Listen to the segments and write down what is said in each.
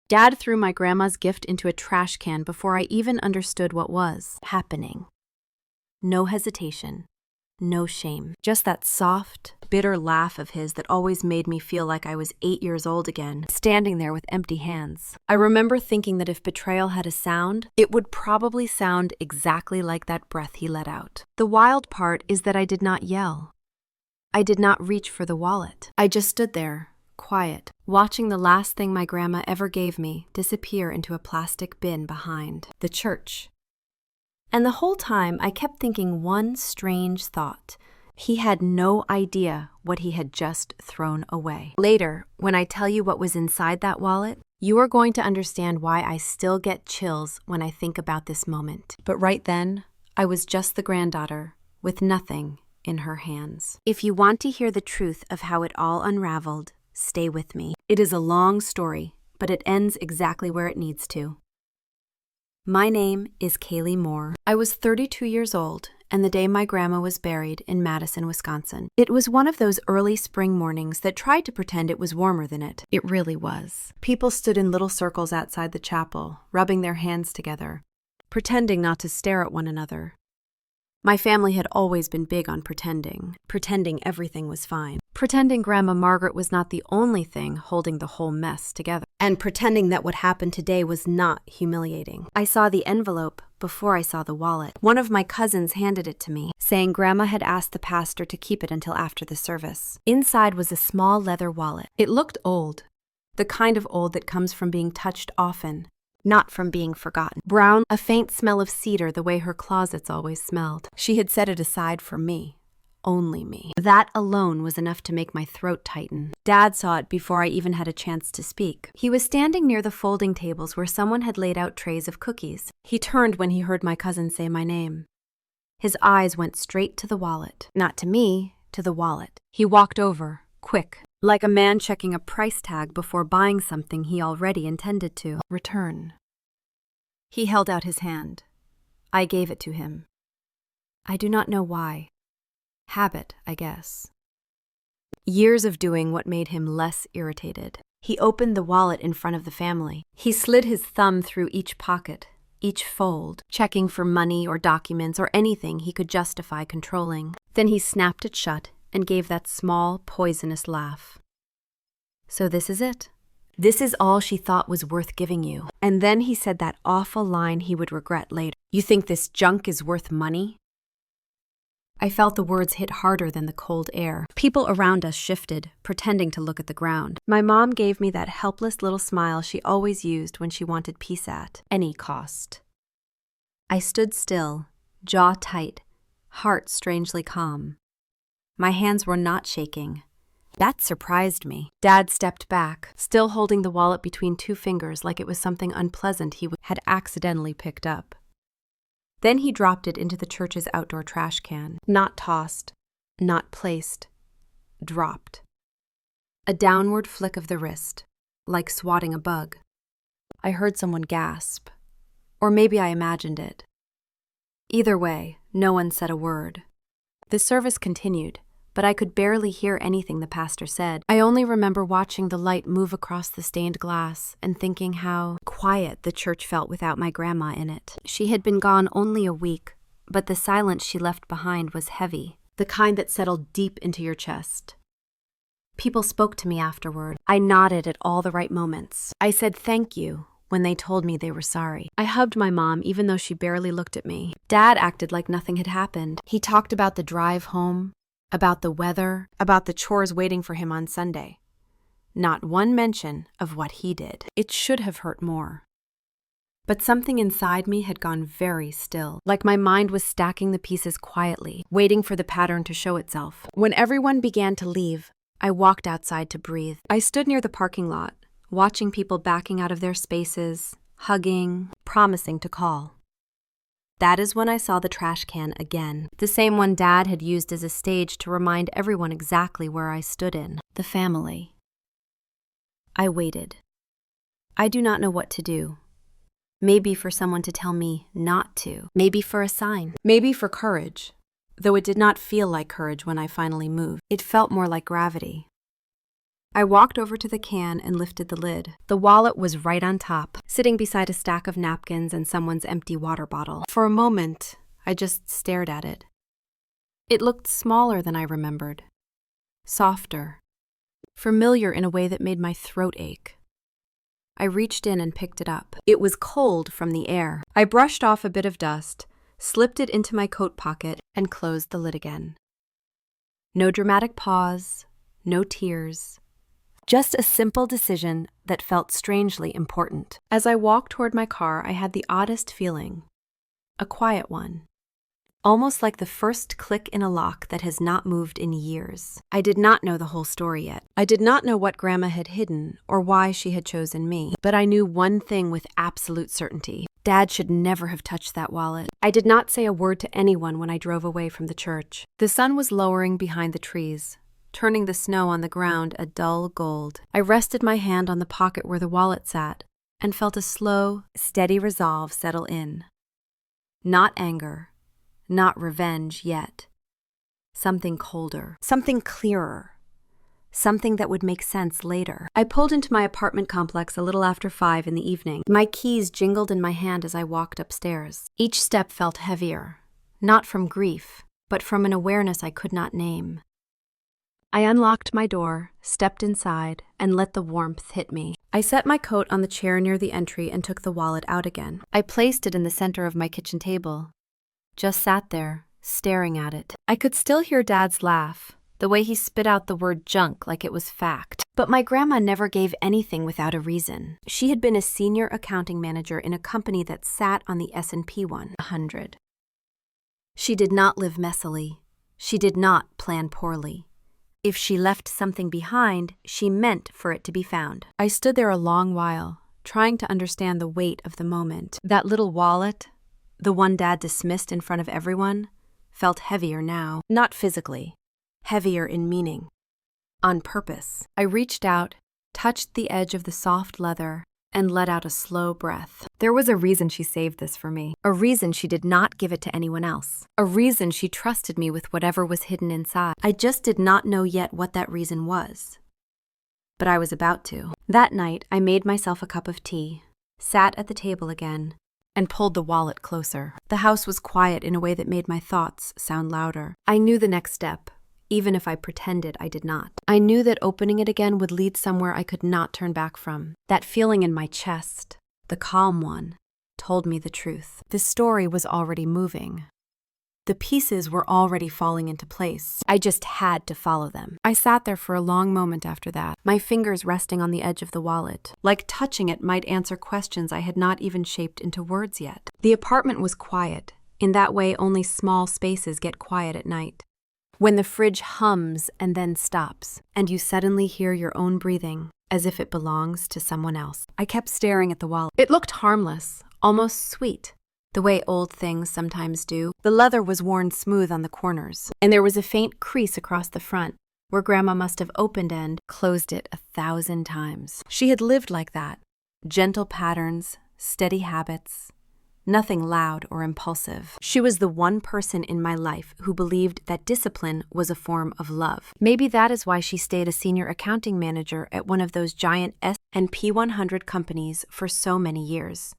Dad threw my grandma's gift into a trash can before I even understood what was happening. No hesitation, no shame, just that soft, bitter laugh of his that always made me feel like I was 8 years old again, standing there with empty hands. I remember thinking that if betrayal had a sound, it would probably sound exactly like that breath he let out. The wild part is that I did not yell. I did not reach for the wallet. I just stood there, quiet, watching the last thing my grandma ever gave me disappear into a plastic bin behind the church. And the whole time I kept thinking one strange thought. He had no idea what he had just thrown away. Later, when I tell you what was inside that wallet, you are going to understand why I still get chills when I think about this moment. But right then, I was just the granddaughter with nothing in her hands. If you want to hear the truth of how it all unraveled, stay with me. It is a long story, but it ends exactly where it needs to. My name is Kaylee Moore. I was 32 years old, and the day my grandma was buried in Madison, Wisconsin. It was one of those early spring mornings that tried to pretend it was warmer than it. It really was. People stood in little circles outside the chapel, rubbing their hands together, pretending not to stare at one another. My family had always been big on pretending everything was fine, pretending Grandma Margaret was not the only thing holding the whole mess together, and pretending that what happened today was not humiliating. I saw the envelope before I saw the wallet. One of my cousins handed it to me, saying Grandma had asked the pastor to keep it until after the service. Inside was a small leather wallet. It looked old, the kind of old that comes from being touched often, not from being forgotten. Brown, a faint smell of cedar the way her closets always smelled. She had set it aside for me. Only me. That alone was enough to make my throat tighten. Dad saw it before I even had a chance to speak. He was standing near the folding tables where someone had laid out trays of cookies. He turned when he heard my cousin say my name. His eyes went straight to the wallet. Not to me, to the wallet. He walked over, quick, like a man checking a price tag before buying something he already intended to return. He held out his hand. I gave it to him. I do not know why. Habit, I guess. Years of doing what made him less irritated. He opened the wallet in front of the family. He slid his thumb through each pocket, each fold, checking for money or documents or anything he could justify controlling. Then he snapped it shut and gave that small, poisonous laugh. So this is it. This is all she thought was worth giving you. And then he said that awful line he would regret later. You think this junk is worth money? I felt the words hit harder than the cold air. People around us shifted, pretending to look at the ground. My mom gave me that helpless little smile she always used when she wanted peace at any cost. I stood still, jaw tight, heart strangely calm. My hands were not shaking. That surprised me. Dad stepped back, still holding the wallet between two fingers like it was something unpleasant he had accidentally picked up. Then he dropped it into the church's outdoor trash can. Not tossed, not placed, dropped. A downward flick of the wrist, like swatting a bug. I heard someone gasp. Or maybe I imagined it. Either way, no one said a word. The service continued, but I could barely hear anything the pastor said. I only remember watching the light move across the stained glass and thinking how quiet the church felt without my grandma in it. She had been gone only a week, but the silence she left behind was heavy, the kind that settled deep into your chest. People spoke to me afterward. I nodded at all the right moments. I said thank you when they told me they were sorry. I hugged my mom even though she barely looked at me. Dad acted like nothing had happened. He talked about the drive home, about the weather, about the chores waiting for him on Sunday. Not one mention of what he did. It should have hurt more. But something inside me had gone very still, like my mind was stacking the pieces quietly, waiting for the pattern to show itself. When everyone began to leave, I walked outside to breathe. I stood near the parking lot, watching people backing out of their spaces, hugging, promising to call. That is when I saw the trash can again, the same one Dad had used as a stage to remind everyone exactly where I stood in. The family. I waited. I do not know what to do. Maybe for someone to tell me not to. Maybe for a sign. Maybe for courage. Though it did not feel like courage when I finally moved. It felt more like gravity. I walked over to the can and lifted the lid. The wallet was right on top, sitting beside a stack of napkins and someone's empty water bottle. For a moment, I just stared at it. It looked smaller than I remembered, softer, familiar in a way that made my throat ache. I reached in and picked it up. It was cold from the air. I brushed off a bit of dust, slipped it into my coat pocket, and closed the lid again. No dramatic pause, no tears. Just a simple decision that felt strangely important. As I walked toward my car, I had the oddest feeling. A quiet one. Almost like the first click in a lock that has not moved in years. I did not know the whole story yet. I did not know what Grandma had hidden or why she had chosen me. But I knew one thing with absolute certainty. Dad should never have touched that wallet. I did not say a word to anyone when I drove away from the church. The sun was lowering behind the trees, turning the snow on the ground a dull gold. I rested my hand on the pocket where the wallet sat and felt a slow, steady resolve settle in. Not anger. Not revenge yet. Something colder. Something clearer. Something that would make sense later. I pulled into my apartment complex a little after 5 in the evening. My keys jingled in my hand as I walked upstairs. Each step felt heavier, not from grief, but from an awareness I could not name. I unlocked my door, stepped inside, and let the warmth hit me. I set my coat on the chair near the entry and took the wallet out again. I placed it in the center of my kitchen table. Just sat there, staring at it. I could still hear Dad's laugh, the way he spit out the word junk like it was fact. But my grandma never gave anything without a reason. She had been a senior accounting manager in a company that sat on the S&P 100. She did not live messily. She did not plan poorly. If she left something behind, she meant for it to be found. I stood there a long while, trying to understand the weight of the moment. That little wallet, the one Dad dismissed in front of everyone, felt heavier now. Not physically, heavier in meaning. On purpose. I reached out, touched the edge of the soft leather, and let out a slow breath. There was a reason she saved this for me. A reason she did not give it to anyone else. A reason she trusted me with whatever was hidden inside. I just did not know yet what that reason was. But I was about to. That night, I made myself a cup of tea, sat at the table again, and pulled the wallet closer. The house was quiet in a way that made my thoughts sound louder. I knew the next step, even if I pretended I did not. I knew that opening it again would lead somewhere I could not turn back from. That feeling in my chest, the calm one, told me the truth. The story was already moving. The pieces were already falling into place. I just had to follow them. I sat there for a long moment after that, my fingers resting on the edge of the wallet. Like touching it might answer questions I had not even shaped into words yet. The apartment was quiet. In that way, only small spaces get quiet at night. When the fridge hums and then stops, and you suddenly hear your own breathing, as if it belongs to someone else. I kept staring at the wallet. It looked harmless, almost sweet. The way old things sometimes do. The leather was worn smooth on the corners, and there was a faint crease across the front, where Grandma must have opened and closed it 1,000 times. She had lived like that. Gentle patterns, steady habits, nothing loud or impulsive. She was the one person in my life who believed that discipline was a form of love. Maybe that is why she stayed a senior accounting manager at one of those giant S&P 100 companies for so many years.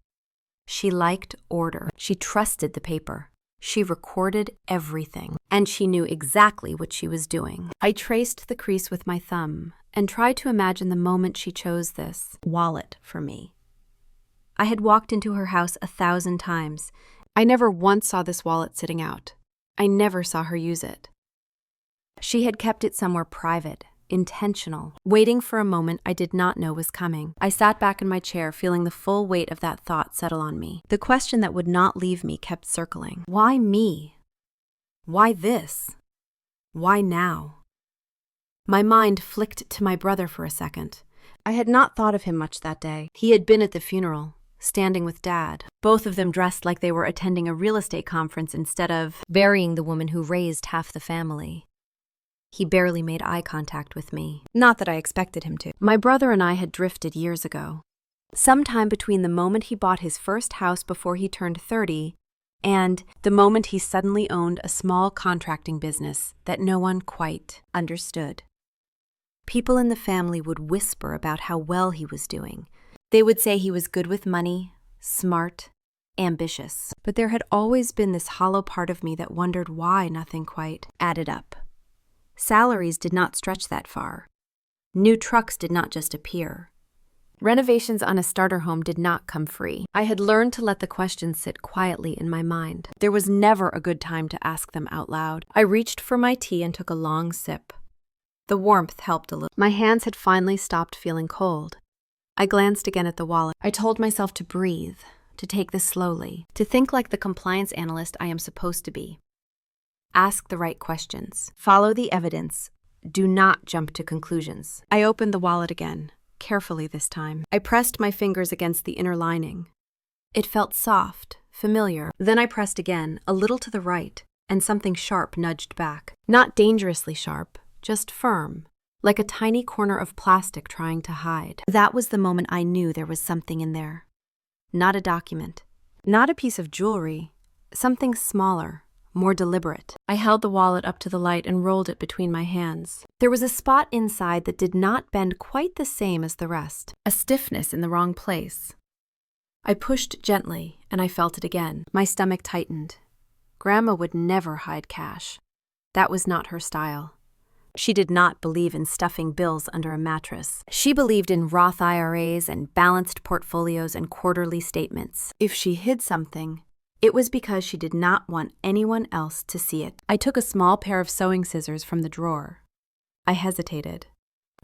She liked order. She trusted the paper. She recorded everything, and she knew exactly what she was doing. I traced the crease with my thumb and tried to imagine the moment she chose this wallet for me. I had walked into her house 1,000 times. I never once saw this wallet sitting out. I never saw her use it. She had kept it somewhere private, intentional, waiting for a moment I did not know was coming. I sat back in my chair, feeling the full weight of that thought settle on me. The question that would not leave me kept circling. Why me? Why this? Why now? My mind flicked to my brother for a second. I had not thought of him much that day. He had been at the funeral, standing with Dad, both of them dressed like they were attending a real estate conference instead of burying the woman who raised half the family. He barely made eye contact with me. Not that I expected him to. My brother and I had drifted years ago. Sometime between the moment he bought his first house before he turned 30 and the moment he suddenly owned a small contracting business that no one quite understood. People in the family would whisper about how well he was doing. They would say he was good with money, smart, ambitious. But there had always been this hollow part of me that wondered why nothing quite added up. Salaries did not stretch that far. New trucks did not just appear. Renovations on a starter home did not come free. I had learned to let the questions sit quietly in my mind. There was never a good time to ask them out loud. I reached for my tea and took a long sip. The warmth helped a little. My hands had finally stopped feeling cold. I glanced again at the wallet. I told myself to breathe, to take this slowly, to think like the compliance analyst I am supposed to be. Ask the right questions. Follow the evidence. Do not jump to conclusions. I opened the wallet again. Carefully this time. I pressed my fingers against the inner lining. It felt soft, familiar. Then I pressed again, a little to the right, and something sharp nudged back. Not dangerously sharp, just firm, like a tiny corner of plastic trying to hide. That was the moment I knew there was something in there. Not a document, not a piece of jewelry, something smaller, more deliberate. I held the wallet up to the light and rolled it between my hands. There was a spot inside that did not bend quite the same as the rest, a stiffness in the wrong place. I pushed gently, and I felt it again. My stomach tightened. Grandma would never hide cash. That was not her style. She did not believe in stuffing bills under a mattress. She believed in Roth IRAs and balanced portfolios and quarterly statements. If she hid something, it was because she did not want anyone else to see it. I took a small pair of sewing scissors from the drawer. I hesitated.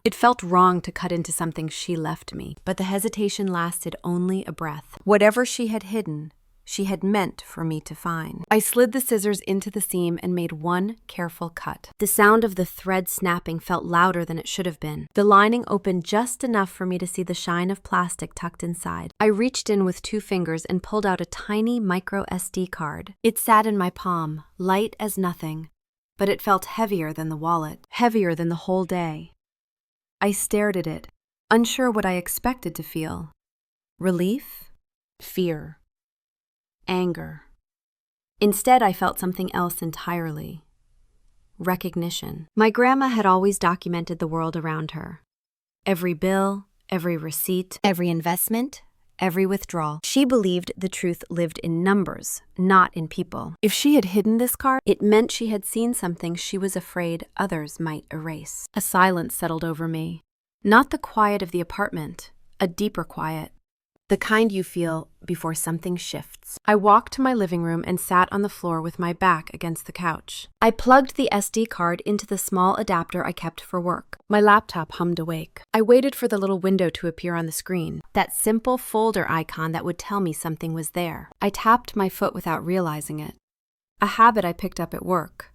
It felt wrong to cut into something she left me, but the hesitation lasted only a breath. Whatever she had hidden, she had meant for me to find. I slid the scissors into the seam and made one careful cut. The sound of the thread snapping felt louder than it should have been. The lining opened just enough for me to see the shine of plastic tucked inside. I reached in with 2 fingers and pulled out a tiny micro SD card. It sat in my palm, light as nothing, but it felt heavier than the wallet, heavier than the whole day. I stared at it, unsure what I expected to feel. Relief? Fear? Anger. Instead, I felt something else entirely. Recognition. My grandma had always documented the world around her. Every bill, every receipt, every investment, every withdrawal. She believed the truth lived in numbers, not in people. If she had hidden this card, it meant she had seen something she was afraid others might erase. A silence settled over me. Not the quiet of the apartment, a deeper quiet. The kind you feel before something shifts. I walked to my living room and sat on the floor with my back against the couch. I plugged the SD card into the small adapter I kept for work. My laptop hummed awake. I waited for the little window to appear on the screen, that simple folder icon that would tell me something was there. I tapped my foot without realizing it. A habit I picked up at work.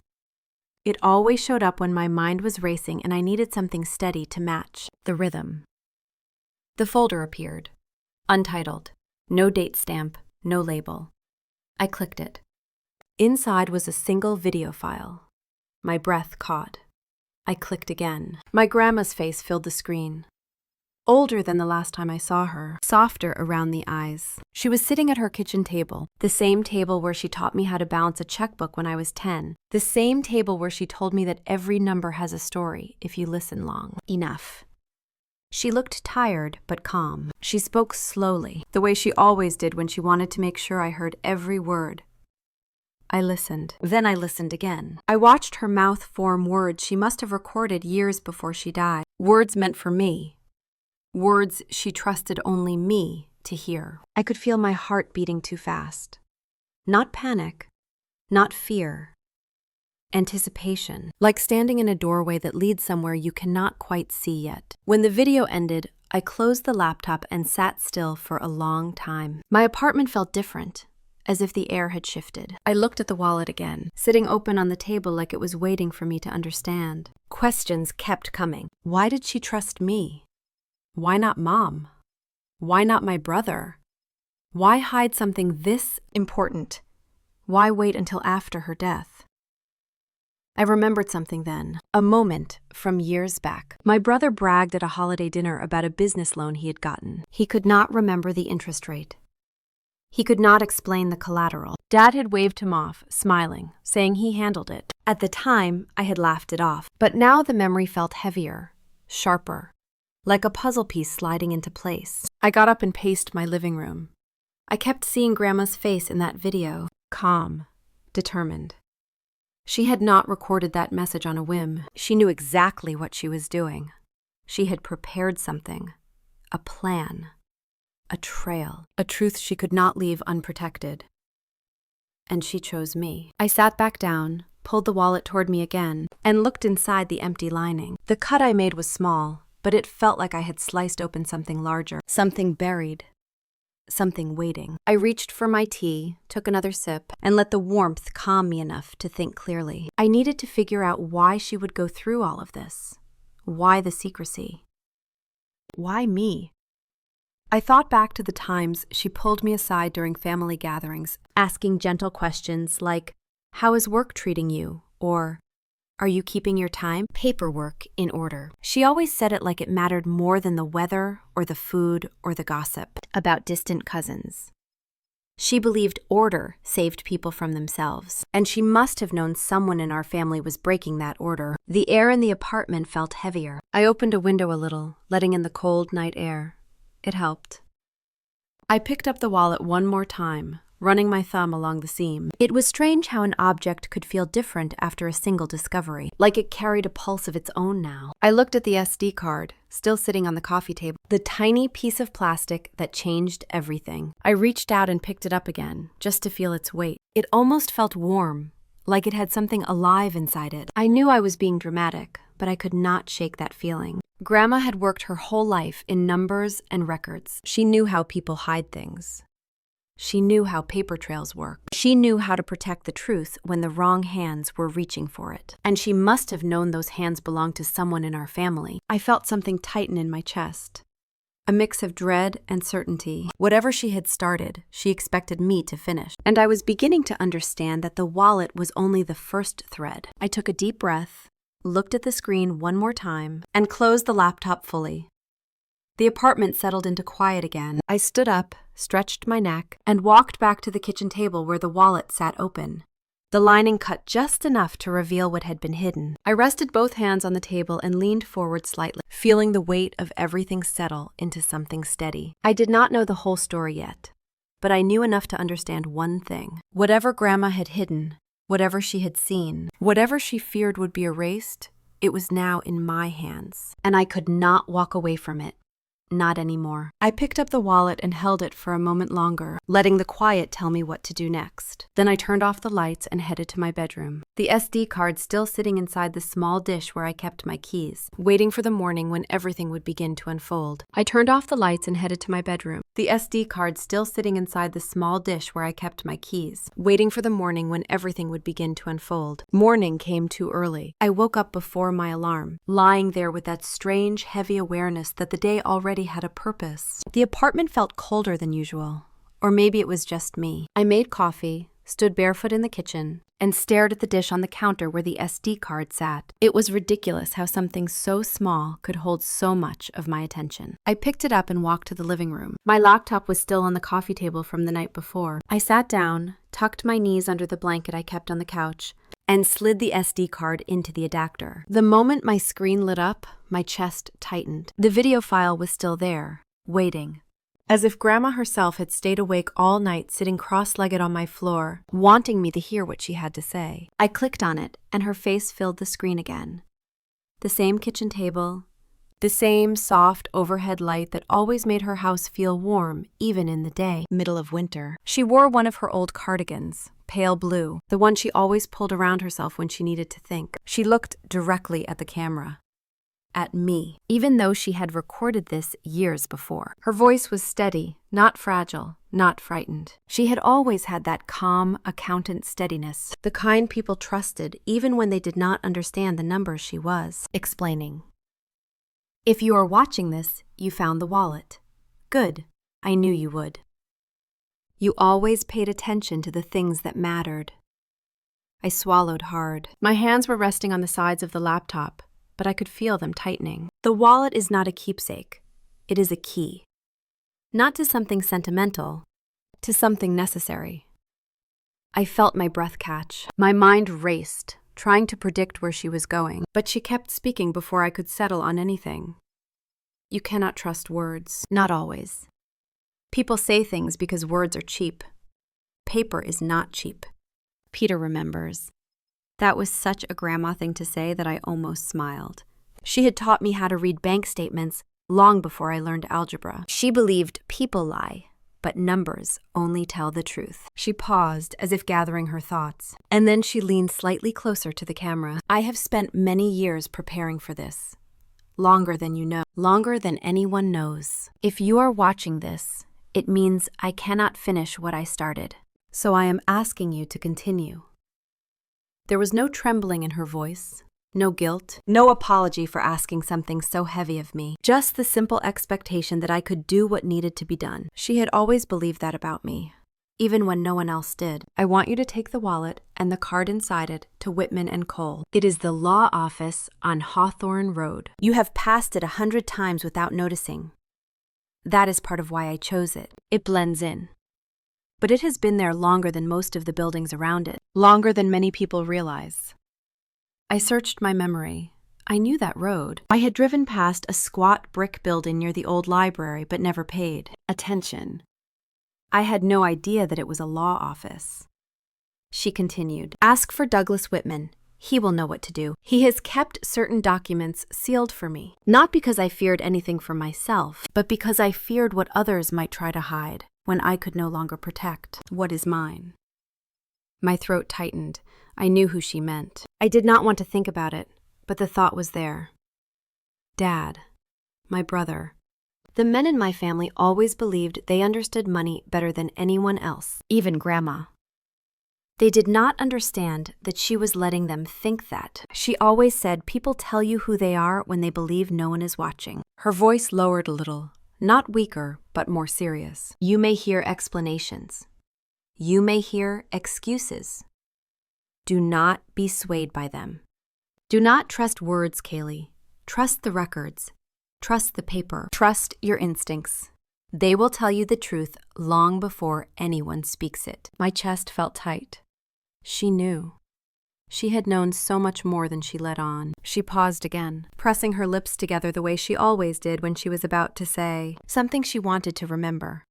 It always showed up when my mind was racing and I needed something steady to match the rhythm. The folder appeared. Untitled. No date stamp, no label. I clicked it. Inside was a single video file. My breath caught. I clicked again. My grandma's face filled the screen. Older than the last time I saw her, softer around the eyes. She was sitting at her kitchen table, the same table where she taught me how to balance a checkbook when I was 10, the same table where she told me that every number has a story if you listen long enough. She looked tired but calm. She spoke slowly, the way she always did when she wanted to make sure I heard every word. I listened. Then I listened again. I watched her mouth form words she must have recorded years before she died. Words meant for me. Words she trusted only me to hear. I could feel my heart beating too fast. Not panic, not fear. Anticipation, like standing in a doorway that leads somewhere you cannot quite see yet. When the video ended, I closed the laptop and sat still for a long time. My apartment felt different, as if the air had shifted. I looked at the wallet again, sitting open on the table like it was waiting for me to understand. Questions kept coming. Why did she trust me? Why not Mom? Why not my brother? Why hide something this important? Why wait until after her death? I remembered something then, a moment from years back. My brother bragged at a holiday dinner about a business loan he had gotten. He could not remember the interest rate. He could not explain the collateral. Dad had waved him off, smiling, saying he handled it. At the time, I had laughed it off, but now the memory felt heavier. sharper, like a puzzle piece sliding into place. I got up and paced my living room. I kept seeing Grandma's face in that video, calm, determined. She had not recorded that message on a whim. She knew exactly what she was doing. She had prepared something, a plan, a trail, a truth she could not leave unprotected. And she chose me. I sat back down, pulled the wallet toward me again, and looked inside the empty lining. The cut I made was small, but it felt like I had sliced open something larger, something buried, something waiting. I reached for my tea, took another sip, and let the warmth calm me enough to think clearly. I needed to figure out why she would go through all of this. Why the secrecy? Why me? I thought back to the times she pulled me aside during family gatherings, asking gentle questions like, "How is work treating you?" Or, "Are you keeping your paperwork in order?" She always said it like it mattered more than the weather or the food or the gossip about distant cousins. She believed order saved people from themselves, and she must have known someone in our family was breaking that order. The air in the apartment felt heavier. I opened a window a little, letting in the cold night air. It helped. I picked up the wallet one more time, running my thumb along the seam. It was strange how an object could feel different after a single discovery, like it carried a pulse of its own now. I looked at the SD card, still sitting on the coffee table, the tiny piece of plastic that changed everything. I reached out and picked it up again, just to feel its weight. It almost felt warm, like it had something alive inside it. I knew I was being dramatic, but I could not shake that feeling. Grandma had worked her whole life in numbers and records. She knew how people hide things. She knew how paper trails work. She knew how to protect the truth when the wrong hands were reaching for it. And she must have known those hands belonged to someone in our family. I felt something tighten in my chest. A mix of dread and certainty. Whatever she had started, she expected me to finish. And I was beginning to understand that the wallet was only the first thread. I took a deep breath, looked at the screen one more time, and closed the laptop fully. The apartment settled into quiet again. I stood up, stretched my neck, and walked back to the kitchen table where the wallet sat open. The lining cut just enough to reveal what had been hidden. I rested both hands on the table and leaned forward slightly, feeling the weight of everything settle into something steady. I did not know the whole story yet, but I knew enough to understand one thing. Whatever Grandma had hidden, whatever she had seen, whatever she feared would be erased, it was now in my hands, and I could not walk away from it. Not anymore. I picked up the wallet and held it for a moment longer, letting the quiet tell me what to do next. Then I turned off the lights and headed to my bedroom, the SD card still sitting inside the small dish where I kept my keys, waiting for the morning when everything would begin to unfold. I turned off the lights and headed to my bedroom, the SD card still sitting inside the small dish where I kept my keys, waiting for the morning when everything would begin to unfold. Morning came too early. I woke up before my alarm, lying there with that strange, heavy awareness that the day already had a purpose. The apartment felt colder than usual, or maybe it was just me. I made coffee, stood barefoot in the kitchen, and stared at the dish on the counter where the SD card sat. It was ridiculous how something so small could hold so much of my attention. I picked it up and walked to the living room. My laptop was still on the coffee table from the night before. I sat down, tucked my knees under the blanket I kept on the couch, and slid the SD card into the adapter. The moment my screen lit up, my chest tightened. The video file was still there, waiting. As if Grandma herself had stayed awake all night sitting cross-legged on my floor, wanting me to hear what she had to say. I clicked on it, and her face filled the screen again. The same kitchen table, the same soft overhead light that always made her house feel warm, even in the day, middle of winter. She wore one of her old cardigans, pale blue, the one she always pulled around herself when she needed to think. She looked directly at the camera. At me, even though she had recorded this years before. Her voice was steady, not fragile, not frightened. She had always had that calm, accountant steadiness, the kind people trusted even when they did not understand the numbers she was explaining. If you are watching this, you found the wallet. Good. I knew you would. You always paid attention to the things that mattered. I swallowed hard. My hands were resting on the sides of the laptop, but I could feel them tightening. The wallet is not a keepsake. It is a key. Not to something sentimental, to something necessary. I felt my breath catch. My mind raced, trying to predict where she was going, but she kept speaking before I could settle on anything. You cannot trust words. Not always. People say things because words are cheap. Paper is not cheap. Peter remembers. That was such a grandma thing to say that I almost smiled. She had taught me how to read bank statements long before I learned algebra. She believed people lie, but numbers only tell the truth. She paused as if gathering her thoughts, and then she leaned slightly closer to the camera. I have spent many years preparing for this. Longer than you know. Longer than anyone knows. If you are watching this, it means I cannot finish what I started. So I am asking you to continue. There was no trembling in her voice, no guilt, no apology for asking something so heavy of me, just the simple expectation that I could do what needed to be done. She had always believed that about me, even when no one else did. I want you to take the wallet and the card inside it to Whitman and Cole. It is the law office on Hawthorne Road. You have passed it 100 times without noticing. That is part of why I chose it. It blends in. But it has been there longer than most of the buildings around it, longer than many people realize. I searched my memory. I knew that road. I had driven past a squat brick building near the old library, but never paid attention. I had no idea that it was a law office. She continued, "Ask for Douglas Whitman. He will know what to do. He has kept certain documents sealed for me, not because I feared anything for myself, but because I feared what others might try to hide when I could no longer protect what is mine." My throat tightened. I knew who she meant. I did not want to think about it, but the thought was there. Dad, my brother. The men in my family always believed they understood money better than anyone else, even Grandma. They did not understand that she was letting them think that. She always said people tell you who they are when they believe no one is watching. Her voice lowered a little, not weaker, but more serious. You may hear explanations. You may hear excuses. Do not be swayed by them. Do not trust words, Kaylee. Trust the records. Trust the paper. Trust your instincts. They will tell you the truth long before anyone speaks it. My chest felt tight. She knew. She had known so much more than she let on. She paused again, pressing her lips together the way she always did when she was about to say something she wanted to remember.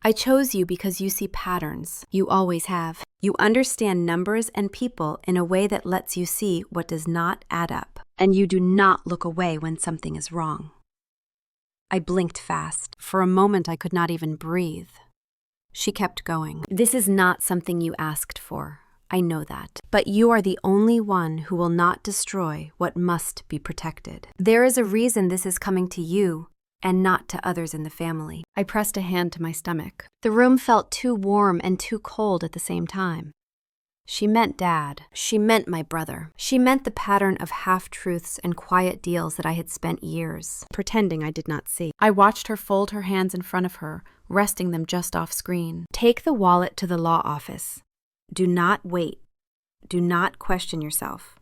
I chose you because you see patterns. You always have. You understand numbers and people in a way that lets you see what does not add up, and you do not look away when something is wrong. I blinked fast. For a moment, I could not even breathe. She kept going. This is not something you asked for. I know that. But you are the only one who will not destroy what must be protected. There is a reason this is coming to you and not to others in the family. I pressed a hand to my stomach. The room felt too warm and too cold at the same time. She meant Dad. She meant my brother. She meant the pattern of half-truths and quiet deals that I had spent years pretending I did not see. I watched her fold her hands in front of her, resting them just off screen. Take the wallet to the law office. Do not wait. Do not question yourself.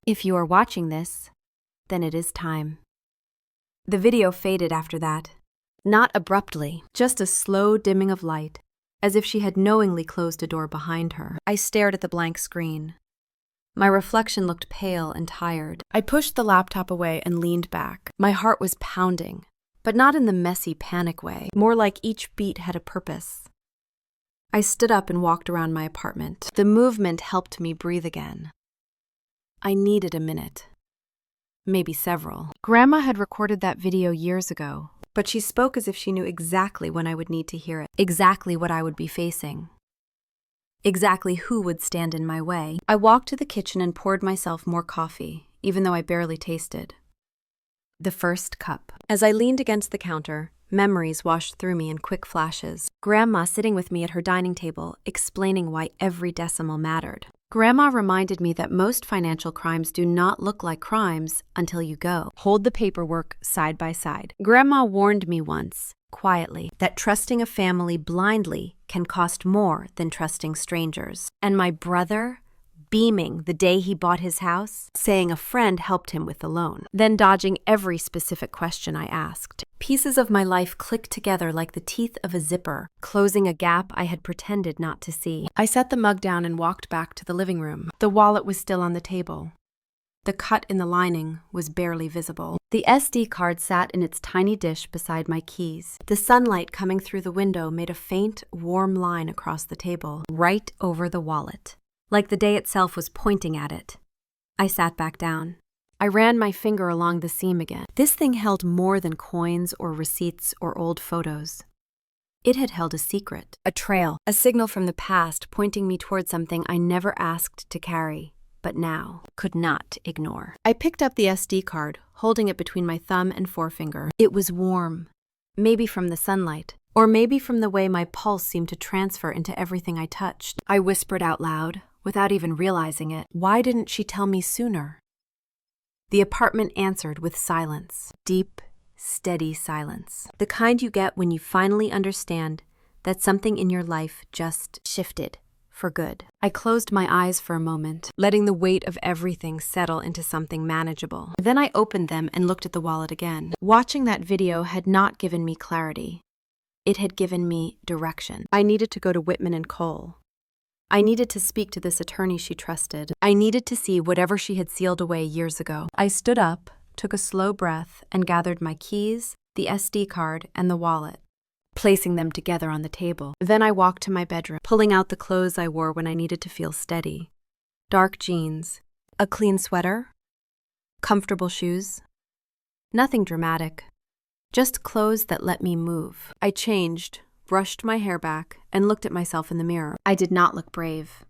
If you are watching this, then it is time. The video faded after that. Not abruptly, just a slow dimming of light, as if she had knowingly closed a door behind her. I stared at the blank screen. My reflection looked pale and tired. I pushed the laptop away and leaned back. My heart was pounding, but not in the messy panic way, more like each beat had a purpose. I stood up and walked around my apartment. The movement helped me breathe again. I needed a minute. Maybe several. Grandma had recorded that video years ago, but she spoke as if she knew exactly when I would need to hear it, exactly what I would be facing, exactly who would stand in my way. I walked to the kitchen and poured myself more coffee, even though I barely tasted. The first cup. As I leaned against the counter, memories washed through me in quick flashes. Grandma sitting with me at her dining table, explaining why every decimal mattered. Grandma reminded me that most financial crimes do not look like crimes until you go. Hold the paperwork side by side. Grandma warned me once, quietly, that trusting a family blindly can cost more than trusting strangers. And my brother beaming the day he bought his house, saying a friend helped him with the loan, then dodging every specific question I asked. Pieces of my life clicked together like the teeth of a zipper, closing a gap I had pretended not to see. I set the mug down and walked back to the living room. The wallet was still on the table. The cut in the lining was barely visible. The SD card sat in its tiny dish beside my keys. The sunlight coming through the window made a faint, warm line across the table, right over the wallet, like the day itself was pointing at it. I sat back down. I ran my finger along the seam again. This thing held more than coins or receipts or old photos. It had held a secret, a trail, a signal from the past pointing me toward something I never asked to carry, but now could not ignore. I picked up the SD card, holding it between my thumb and forefinger. It was warm, maybe from the sunlight, or maybe from the way my pulse seemed to transfer into everything I touched. I whispered out loud, without even realizing it, "Why didn't she tell me sooner?" The apartment answered with silence, deep, steady silence. The kind you get when you finally understand that something in your life just shifted for good. I closed my eyes for a moment, letting the weight of everything settle into something manageable. Then I opened them and looked at the wallet again. Watching that video had not given me clarity. It had given me direction. I needed to go to Whitman and Cole. I needed to speak to this attorney she trusted. I needed to see whatever she had sealed away years ago. I stood up, took a slow breath, and gathered my keys, the SD card, and the wallet, placing them together on the table. Then I walked to my bedroom, pulling out the clothes I wore when I needed to feel steady. Dark jeans, a clean sweater, comfortable shoes. Nothing dramatic, just clothes that let me move. I changed, brushed my hair back, and looked at myself in the mirror. I did not look brave.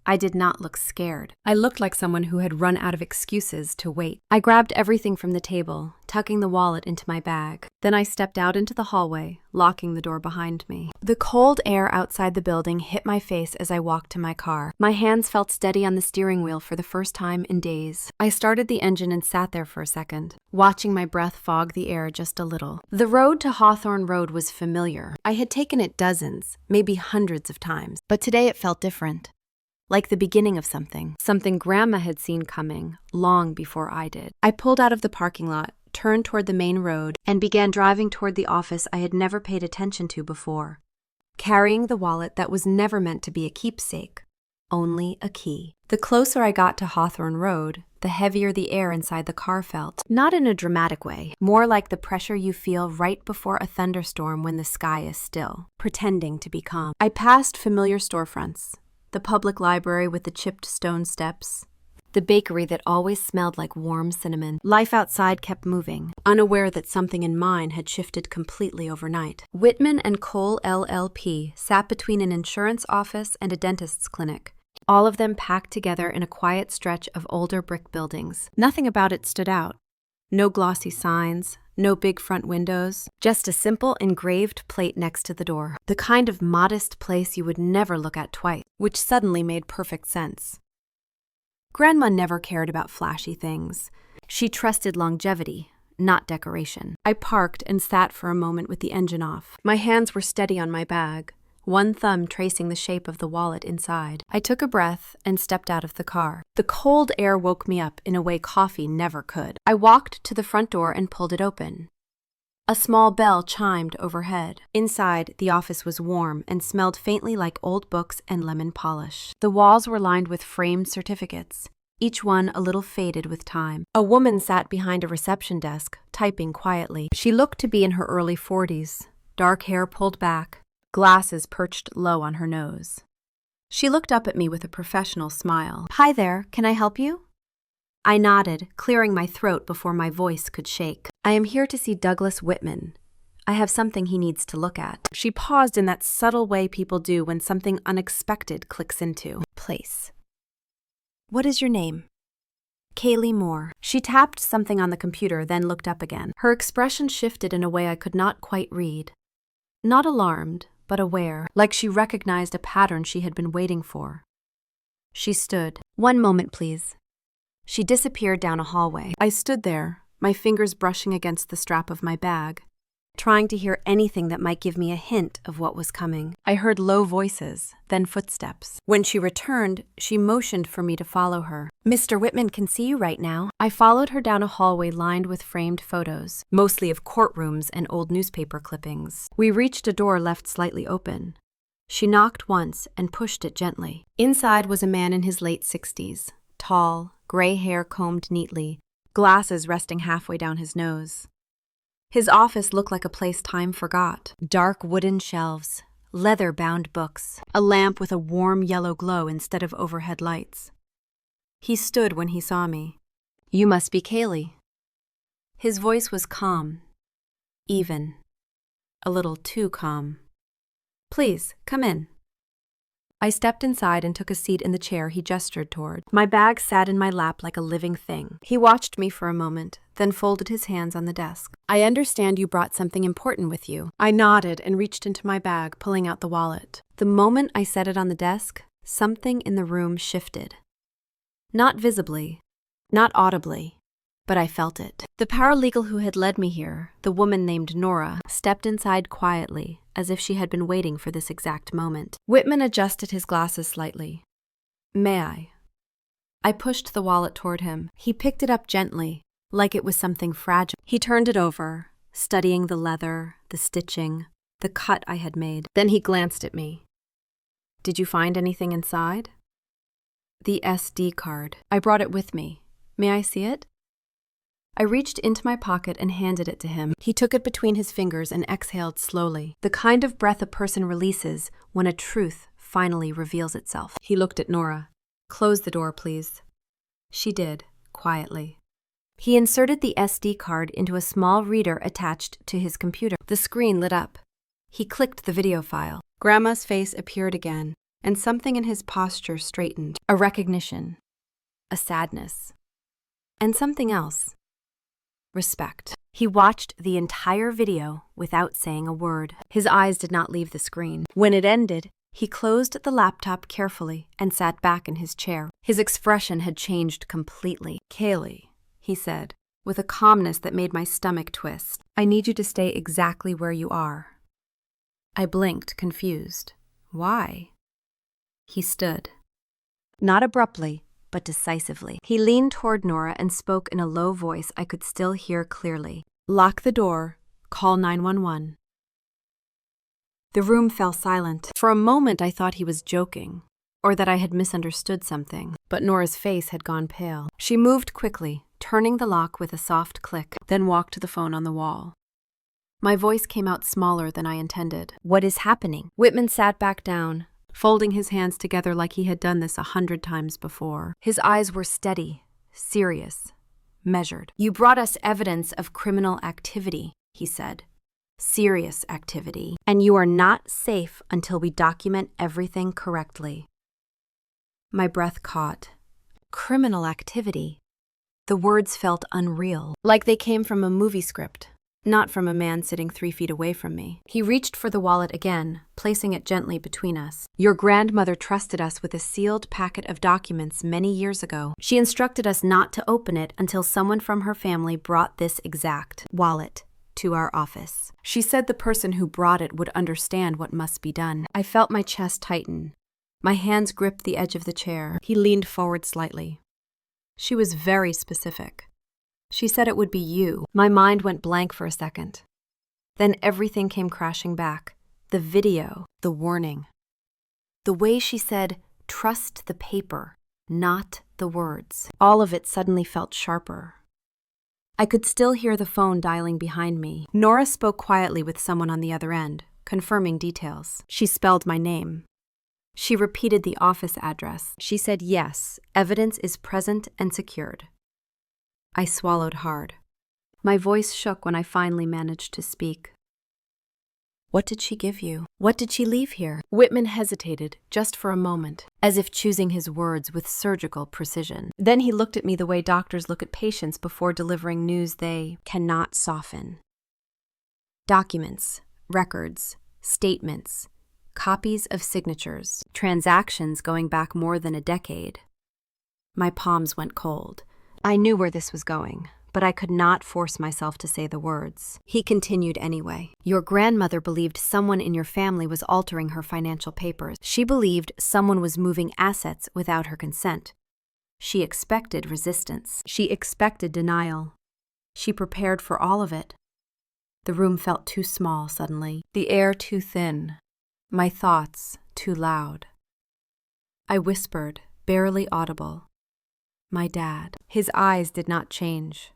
I did not look scared. I looked like someone who had run out of excuses to wait. I grabbed everything from the table, tucking the wallet into my bag. Then I stepped out into the hallway, locking the door behind me. The cold air outside the building hit my face as I walked to my car. My hands felt steady on the steering wheel for the first time in days. I started the engine and sat there for a second, watching my breath fog the air just a little. The road to Hawthorne Road was familiar. I had taken it dozens, maybe hundreds of times, but today it felt different. Like the beginning of something Grandma had seen coming long before I did. I pulled out of the parking lot, turned toward the main road, and began driving toward the office I had never paid attention to before, carrying the wallet that was never meant to be a keepsake, only a key. The closer I got to Hawthorne Road, the heavier the air inside the car felt, not in a dramatic way, more like the pressure you feel right before a thunderstorm when the sky is still, pretending to be calm. I passed familiar storefronts. The public library with the chipped stone steps, the bakery that always smelled like warm cinnamon. Life outside kept moving, unaware that something in mine had shifted completely overnight. Whitman and Cole LLP sat between an insurance office and a dentist's clinic, all of them packed together in a quiet stretch of older brick buildings. Nothing about it stood out. No glossy signs, no big front windows, just a simple engraved plate next to the door. The kind of modest place you would never look at twice, which suddenly made perfect sense. Grandma never cared about flashy things. She trusted longevity, not decoration. I parked and sat for a moment with the engine off. My hands were steady on my bag, one thumb tracing the shape of the wallet inside. I took a breath and stepped out of the car. The cold air woke me up in a way coffee never could. I walked to the front door and pulled it open. A small bell chimed overhead. Inside, the office was warm and smelled faintly like old books and lemon polish. The walls were lined with framed certificates, each one a little faded with time. A woman sat behind a reception desk, typing quietly. She looked to be in her early 40s, dark hair pulled back, glasses perched low on her nose. She looked up at me with a professional smile. "Hi there, can I help you?" I nodded, clearing my throat before my voice could shake. "I am here to see Douglas Whitman. I have something he needs to look at." She paused in that subtle way people do when something unexpected clicks into place. "What is your name?" "Kaylee Moore." She tapped something on the computer, then looked up again. Her expression shifted in a way I could not quite read. Not alarmed, but aware, like she recognized a pattern she had been waiting for. She stood. "One moment, please." She disappeared down a hallway. I stood there, my fingers brushing against the strap of my bag, trying to hear anything that might give me a hint of what was coming. I heard low voices, then footsteps. When she returned, she motioned for me to follow her. "Mr. Whitman can see you right now." I followed her down a hallway lined with framed photos, mostly of courtrooms and old newspaper clippings. We reached a door left slightly open. She knocked once and pushed it gently. Inside was a man in his late 60s, tall, gray hair combed neatly, glasses resting halfway down his nose. His office looked like a place time forgot. Dark wooden shelves, leather-bound books, a lamp with a warm yellow glow instead of overhead lights. He stood when he saw me. "You must be Kaylee." His voice was calm, even, a little too calm. "Please, come in." I stepped inside and took a seat in the chair he gestured toward. My bag sat in my lap like a living thing. He watched me for a moment, then folded his hands on the desk. "I understand you brought something important with you." I nodded and reached into my bag, pulling out the wallet. The moment I set it on the desk, something in the room shifted. Not visibly, not audibly, but I felt it. The paralegal who had led me here, the woman named Nora, stepped inside quietly, as if she had been waiting for this exact moment. Whitman adjusted his glasses slightly. "May I?" I pushed the wallet toward him. He picked it up gently, like it was something fragile. He turned it over, studying the leather, the stitching, the cut I had made. Then he glanced at me. "Did you find anything inside?" "The SD card. I brought it with me. May I see it?" I reached into my pocket and handed it to him. He took it between his fingers and exhaled slowly, the kind of breath a person releases when a truth finally reveals itself. He looked at Nora. "Close the door, please." She did, quietly. He inserted the SD card into a small reader attached to his computer. The screen lit up. He clicked the video file. Grandma's face appeared again, and something in his posture straightened. A recognition, a sadness, and something else. Respect. He watched the entire video without saying a word. His eyes did not leave the screen. When it ended, he closed the laptop carefully and sat back in his chair. His expression had changed completely. "Kaylee," he said, with a calmness that made my stomach twist, "I need you to stay exactly where you are." I blinked, confused. "Why?" He stood. Not abruptly, but decisively. He leaned toward Nora and spoke in a low voice I could still hear clearly. "Lock the door. Call 911. The room fell silent. For a moment I thought he was joking, or that I had misunderstood something, but Nora's face had gone pale. She moved quickly, turning the lock with a soft click, then walked to the phone on the wall. My voice came out smaller than I intended. "What is happening?" Whitman sat back down, folding his hands together like he had done this 100 times before. His eyes were steady, serious, measured. "You brought us evidence of criminal activity," he said. "Serious activity. And you are not safe until we document everything correctly." My breath caught. Criminal activity. The words felt unreal, like they came from a movie script, not from a man sitting 3 feet away from me. He reached for the wallet again, placing it gently between us. "Your grandmother trusted us with a sealed packet of documents many years ago. She instructed us not to open it until someone from her family brought this exact wallet to our office. She said the person who brought it would understand what must be done." I felt my chest tighten. My hands gripped the edge of the chair. He leaned forward slightly. "She was very specific. She said it would be you." My mind went blank for a second. Then everything came crashing back. The video, the warning. The way she said, "Trust the paper, not the words." All of it suddenly felt sharper. I could still hear the phone dialing behind me. Nora spoke quietly with someone on the other end, confirming details. She spelled my name. She repeated the office address. She said, "Yes, evidence is present and secured." I swallowed hard. My voice shook when I finally managed to speak. "What did she give you? What did she leave here?" Whitman hesitated, just for a moment, as if choosing his words with surgical precision. Then he looked at me the way doctors look at patients before delivering news they cannot soften. "Documents, records, statements, copies of signatures, transactions going back more than a decade." My palms went cold. I knew where this was going. but I could not force myself to say the words. He continued anyway. Your grandmother believed someone in your family was altering her financial papers. She believed someone was moving assets without her consent. She expected resistance. She expected denial. She prepared for all of it. The room felt too small suddenly, the air too thin, my thoughts too loud. I whispered, barely audible, "My dad." His eyes did not change.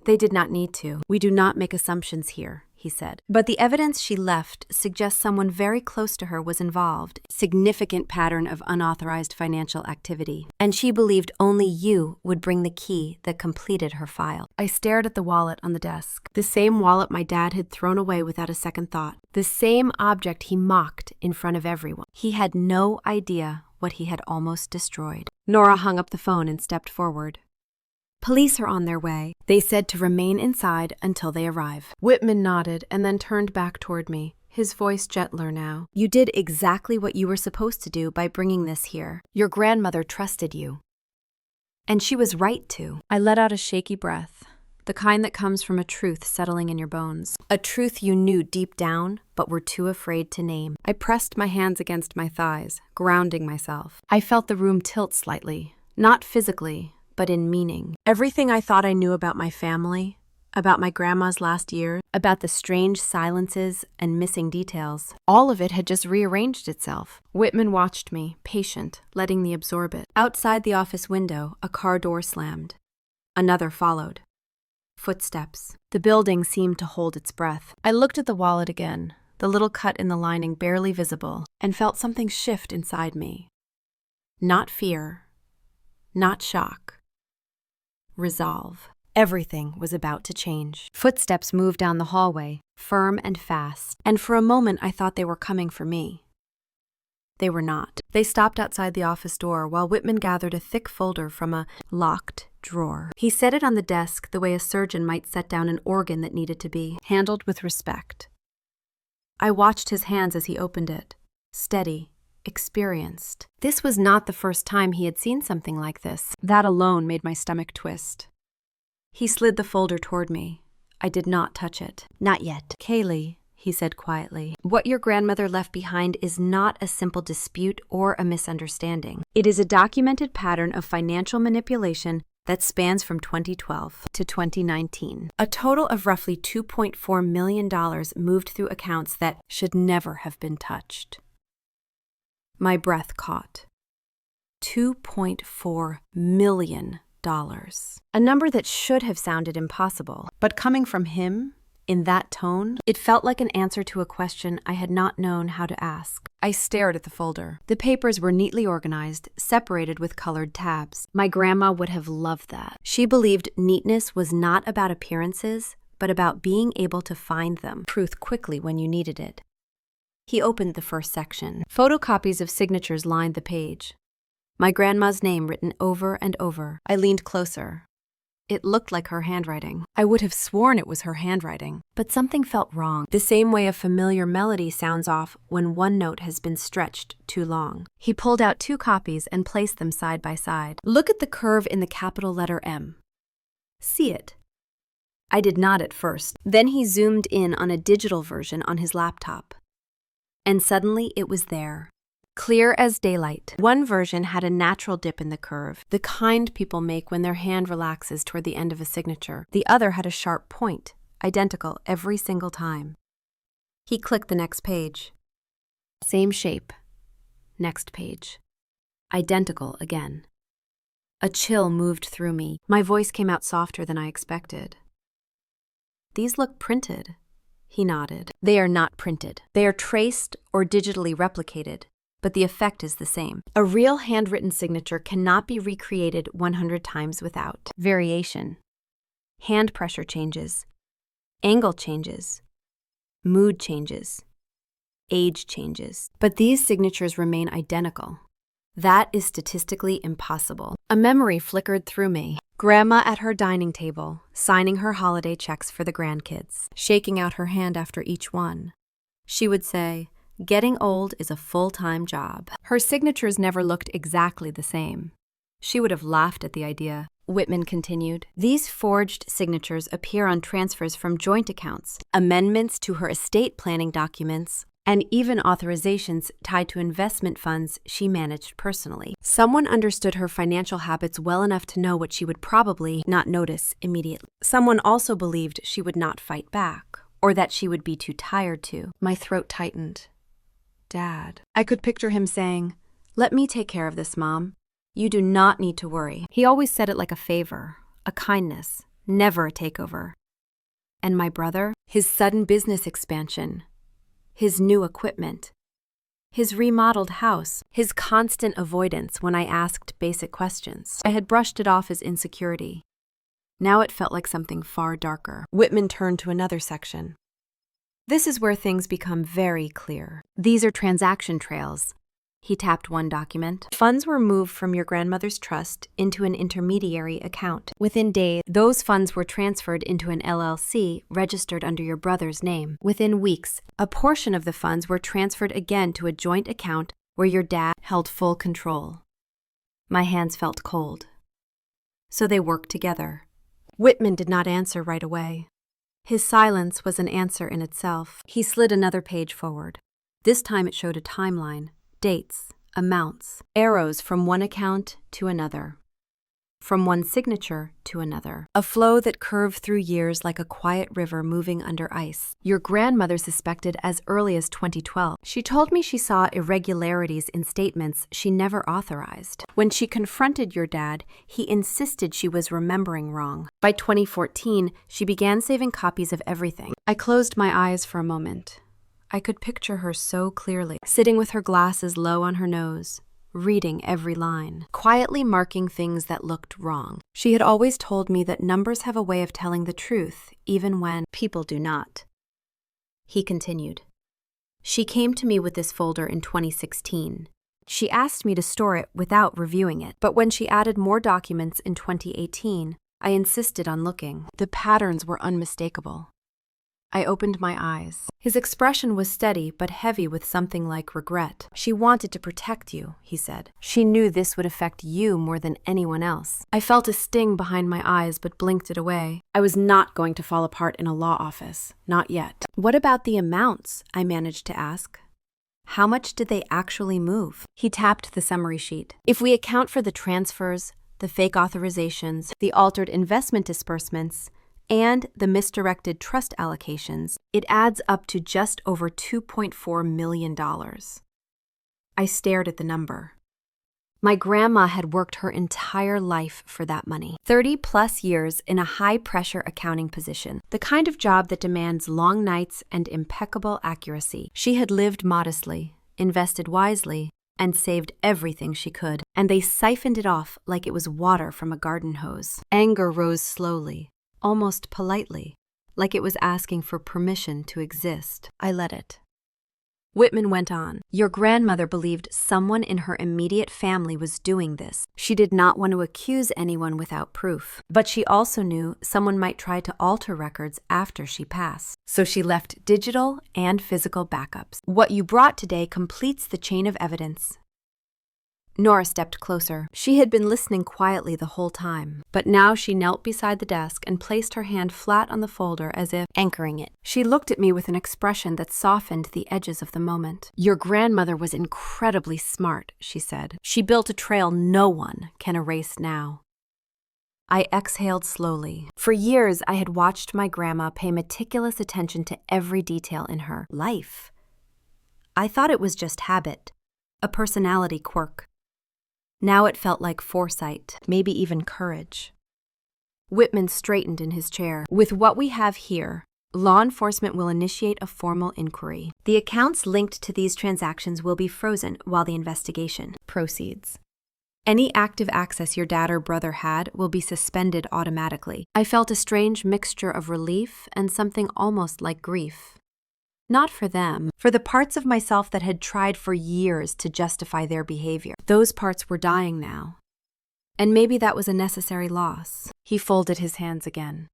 They did not need to. "We do not make assumptions here," he said. "But the evidence she left suggests someone very close to her was involved, significant pattern of unauthorized financial activity, and she believed only you would bring the key that completed her file." I stared at the wallet on the desk, the same wallet my dad had thrown away without a second thought, the same object he mocked in front of everyone. He had no idea what he had almost destroyed. Nora hung up the phone and stepped forward. "Police are on their way. They said to remain inside until they arrive." Whitman nodded and then turned back toward me, his voice gentler now. "You did exactly what you were supposed to do by bringing this here. Your grandmother trusted you. And she was right to." I let out a shaky breath, the kind that comes from a truth settling in your bones. A truth you knew deep down, but were too afraid to name. I pressed my hands against my thighs, grounding myself. I felt the room tilt slightly, not physically, but in meaning. Everything I thought I knew about my family, about my grandma's last year, about the strange silences and missing details, all of it had just rearranged itself. Whitman watched me, patient, letting me absorb it. Outside the office window, a car door slammed. Another followed. Footsteps. The building seemed to hold its breath. I looked at the wallet again, the little cut in the lining barely visible, and felt something shift inside me. Not fear, not shock. Resolve. Everything was about to change. Footsteps moved down the hallway, firm and fast, and for a moment I thought they were coming for me. They were not. They stopped outside the office door while Whitman gathered a thick folder from a locked drawer. He set it on the desk the way a surgeon might set down an organ that needed to be handled with respect. I watched his hands as he opened it, steady, experienced. This was not the first time he had seen something like this. That alone made my stomach twist. He slid the folder toward me. I did not touch it. "Not yet." "Kaylee," he said quietly, "what your grandmother left behind is not a simple dispute or a misunderstanding. It is a documented pattern of financial manipulation that spans from 2012 to 2019. A total of roughly $2.4 million moved through accounts that should never have been touched." My breath caught. $2.4 million. A number that should have sounded impossible. But coming from him, in that tone, it felt like an answer to a question I had not known how to ask. I stared at the folder. The papers were neatly organized, separated with colored tabs. My grandma would have loved that. She believed neatness was not about appearances, but about being able to find them, truth quickly when you needed it. He opened the first section. Photocopies of signatures lined the page. My grandma's name written over and over. I leaned closer. It looked like her handwriting. I would have sworn it was her handwriting, but something felt wrong, the same way a familiar melody sounds off when one note has been stretched too long. He pulled out 2 copies and placed them side by side. "Look at the curve in the capital letter M. See it?" I did not at first. Then he zoomed in on a digital version on his laptop. And suddenly it was there, clear as daylight. One version had a natural dip in the curve, the kind people make when their hand relaxes toward the end of a signature. The other had a sharp point, identical every single time. He clicked the next page. Same shape. Next page. Identical again. A chill moved through me. My voice came out softer than I expected. "These look printed." He nodded. "They are not printed. They are traced or digitally replicated, but the effect is the same. A real handwritten signature cannot be recreated 100 times without variation. Hand pressure changes, angle changes, mood changes, age changes. But these signatures remain identical. That is statistically impossible." A memory flickered through me. Grandma at her dining table, signing her holiday checks for the grandkids, shaking out her hand after each one. She would say, "Getting old is a full-time job." Her signatures never looked exactly the same. She would have laughed at the idea, Whitman continued. These forged signatures appear on transfers from joint accounts, amendments to her estate planning documents, and even authorizations tied to investment funds she managed personally. Someone understood her financial habits well enough to know what she would probably not notice immediately. Someone also believed she would not fight back, or that she would be too tired to. My throat tightened. Dad. I could picture him saying, "Let me take care of this, Mom. You do not need to worry." He always said it like a favor, a kindness, never a takeover. And my brother? His sudden business expansion, his new equipment, his remodeled house, his constant avoidance when I asked basic questions. I had brushed it off as insecurity. Now it felt like something far darker. Whitman turned to another section. This is where things become very clear. These are transaction trails. He tapped one document. Funds were moved from your grandmother's trust into an intermediary account. Within days, those funds were transferred into an LLC registered under your brother's name. Within weeks, a portion of the funds were transferred again to a joint account where your dad held full control. My hands felt cold. So they worked together. Whitman did not answer right away. His silence was an answer in itself. He slid another page forward. This time it showed a timeline. Dates, amounts, arrows from one account to another, from one signature to another, a flow that curved through years like a quiet river moving under ice. Your grandmother suspected as early as 2012. She told me she saw irregularities in statements she never authorized. When she confronted your dad, he insisted she was remembering wrong. By 2014, she began saving copies of everything. I closed my eyes for a moment. I could picture her so clearly, sitting with her glasses low on her nose, reading every line, quietly marking things that looked wrong. She had always told me that numbers have a way of telling the truth, even when people do not. He continued. She came to me with this folder in 2016. She asked me to store it without reviewing it, but when she added more documents in 2018, I insisted on looking. The patterns were unmistakable. I opened my eyes. His expression was steady but heavy with something like regret. She wanted to protect you, he said. She knew this would affect you more than anyone else. I felt a sting behind my eyes but blinked it away. I was not going to fall apart in a law office. Not yet. What about the amounts? I managed to ask. How much did they actually move? He tapped the summary sheet. If we account for the transfers, the fake authorizations, the altered investment disbursements, and the misdirected trust allocations, it adds up to just over $2.4 million. I stared at the number. My grandma had worked her entire life for that money. 30+ years in a high-pressure accounting position, the kind of job that demands long nights and impeccable accuracy. She had lived modestly, invested wisely, and saved everything she could, and they siphoned it off like it was water from a garden hose. Anger rose slowly, almost politely, like it was asking for permission to exist. I let it. Whitman went on. Your grandmother believed someone in her immediate family was doing this. She did not want to accuse anyone without proof, but she also knew someone might try to alter records after she passed. So she left digital and physical backups. What you brought today completes the chain of evidence. Nora stepped closer. She had been listening quietly the whole time, but now she knelt beside the desk and placed her hand flat on the folder as if anchoring it. She looked at me with an expression that softened the edges of the moment. Your grandmother was incredibly smart, she said. She built a trail no one can erase now. I exhaled slowly. For years, I had watched my grandma pay meticulous attention to every detail in her life. I thought it was just habit, a personality quirk. Now it felt like foresight, maybe even courage. Whitman straightened in his chair. With what we have here, law enforcement will initiate a formal inquiry. The accounts linked to these transactions will be frozen while the investigation proceeds. Any active access your dad or brother had will be suspended automatically. I felt a strange mixture of relief and something almost like grief. Not for them, for the parts of myself that had tried for years to justify their behavior. Those parts were dying now. And maybe that was a necessary loss. He folded his hands again.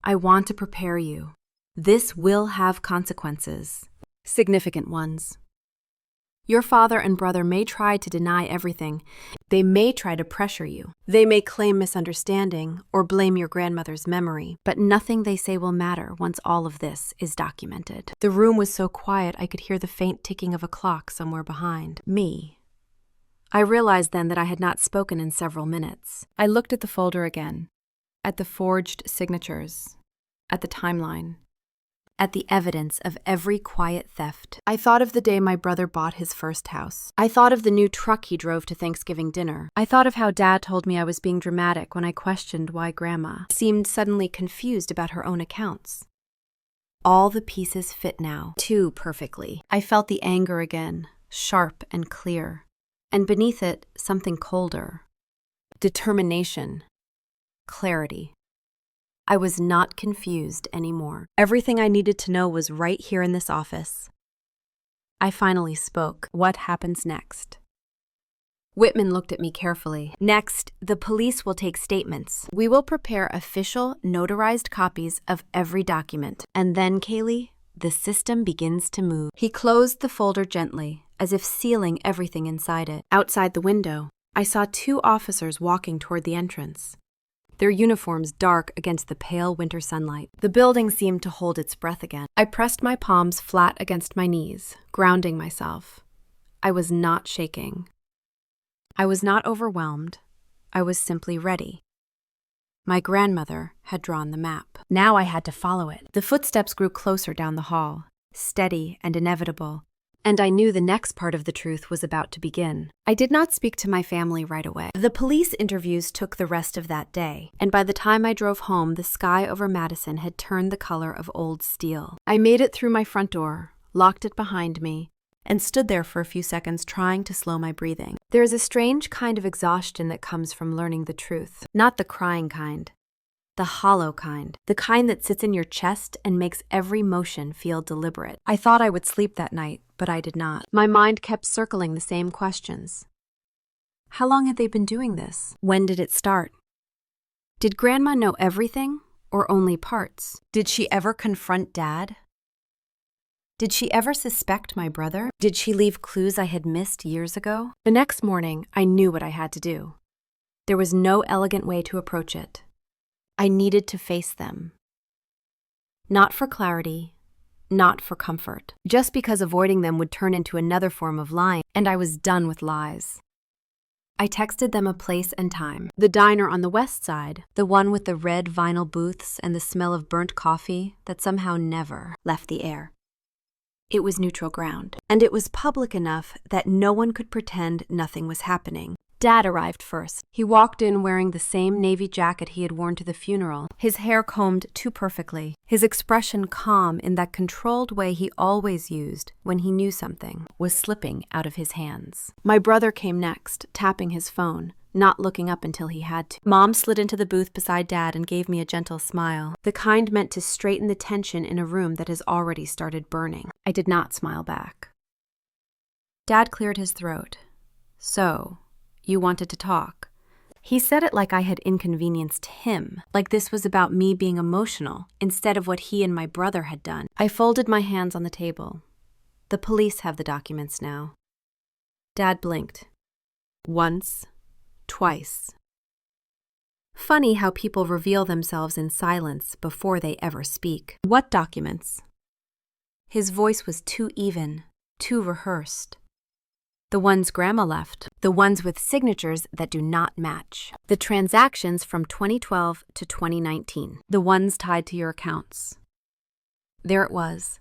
I want to prepare you. This will have consequences. Significant ones. Your father and brother may try to deny everything. They may try to pressure you. They may claim misunderstanding or blame your grandmother's memory, but nothing they say will matter once all of this is documented. The room was so quiet I could hear the faint ticking of a clock somewhere behind me. I realized then that I had not spoken in several minutes. I looked at the folder again, at the forged signatures, at the timeline, at the evidence of every quiet theft. I thought of the day my brother bought his first house. I thought of the new truck he drove to Thanksgiving dinner. I thought of how Dad told me I was being dramatic when I questioned why Grandma seemed suddenly confused about her own accounts. All the pieces fit now, too perfectly. I felt the anger again, sharp and clear, and beneath it, something colder. Determination. Clarity. I was not confused anymore. Everything I needed to know was right here in this office. I finally spoke. What happens next? Whitman looked at me carefully. Next, the police will take statements. We will prepare official, notarized copies of every document. And then, Kaylee, the system begins to move. He closed the folder gently, as if sealing everything inside it. Outside the window, I saw 2 officers walking toward the entrance, their uniforms dark against the pale winter sunlight. The building seemed to hold its breath again. I pressed my palms flat against my knees, grounding myself. I was not shaking. I was not overwhelmed. I was simply ready. My grandmother had drawn the map. Now I had to follow it. The footsteps grew closer down the hall, steady and inevitable, and I knew the next part of the truth was about to begin. I did not speak to my family right away. The police interviews took the rest of that day, and by the time I drove home, the sky over Madison had turned the color of old steel. I made it through my front door, locked it behind me, and stood there for a few seconds trying to slow my breathing. There is a strange kind of exhaustion that comes from learning the truth, not the crying kind. The hollow kind, the kind that sits in your chest and makes every motion feel deliberate. I thought I would sleep that night, but I did not. My mind kept circling the same questions. How long had they been doing this? When did it start? Did Grandma know everything, or only parts? Did she ever confront Dad? Did she ever suspect my brother? Did she leave clues I had missed years ago? The next morning, I knew what I had to do. There was no elegant way to approach it. I needed to face them. Not for clarity, not for comfort, just because avoiding them would turn into another form of lying, and I was done with lies. I texted them a place and time. The diner on the west side, the one with the red vinyl booths and the smell of burnt coffee that somehow never left the air. It was neutral ground, and it was public enough that no one could pretend nothing was happening. Dad arrived first. He walked in wearing the same navy jacket he had worn to the funeral, his hair combed too perfectly, his expression calm in that controlled way he always used when he knew something was slipping out of his hands. My brother came next, tapping his phone, not looking up until he had to. Mom slid into the booth beside Dad and gave me a gentle smile, the kind meant to straighten the tension in a room that has already started burning. I did not smile back. Dad cleared his throat. So, you wanted to talk. He said it like I had inconvenienced him, like this was about me being emotional instead of what he and my brother had done. I folded my hands on the table. The police have the documents now. Dad blinked. Once, twice. Funny how people reveal themselves in silence before they ever speak. What documents? His voice was too even, too rehearsed. The ones Grandma left, the ones with signatures that do not match. The transactions from 2012 to 2019, the ones tied to your accounts. There it was,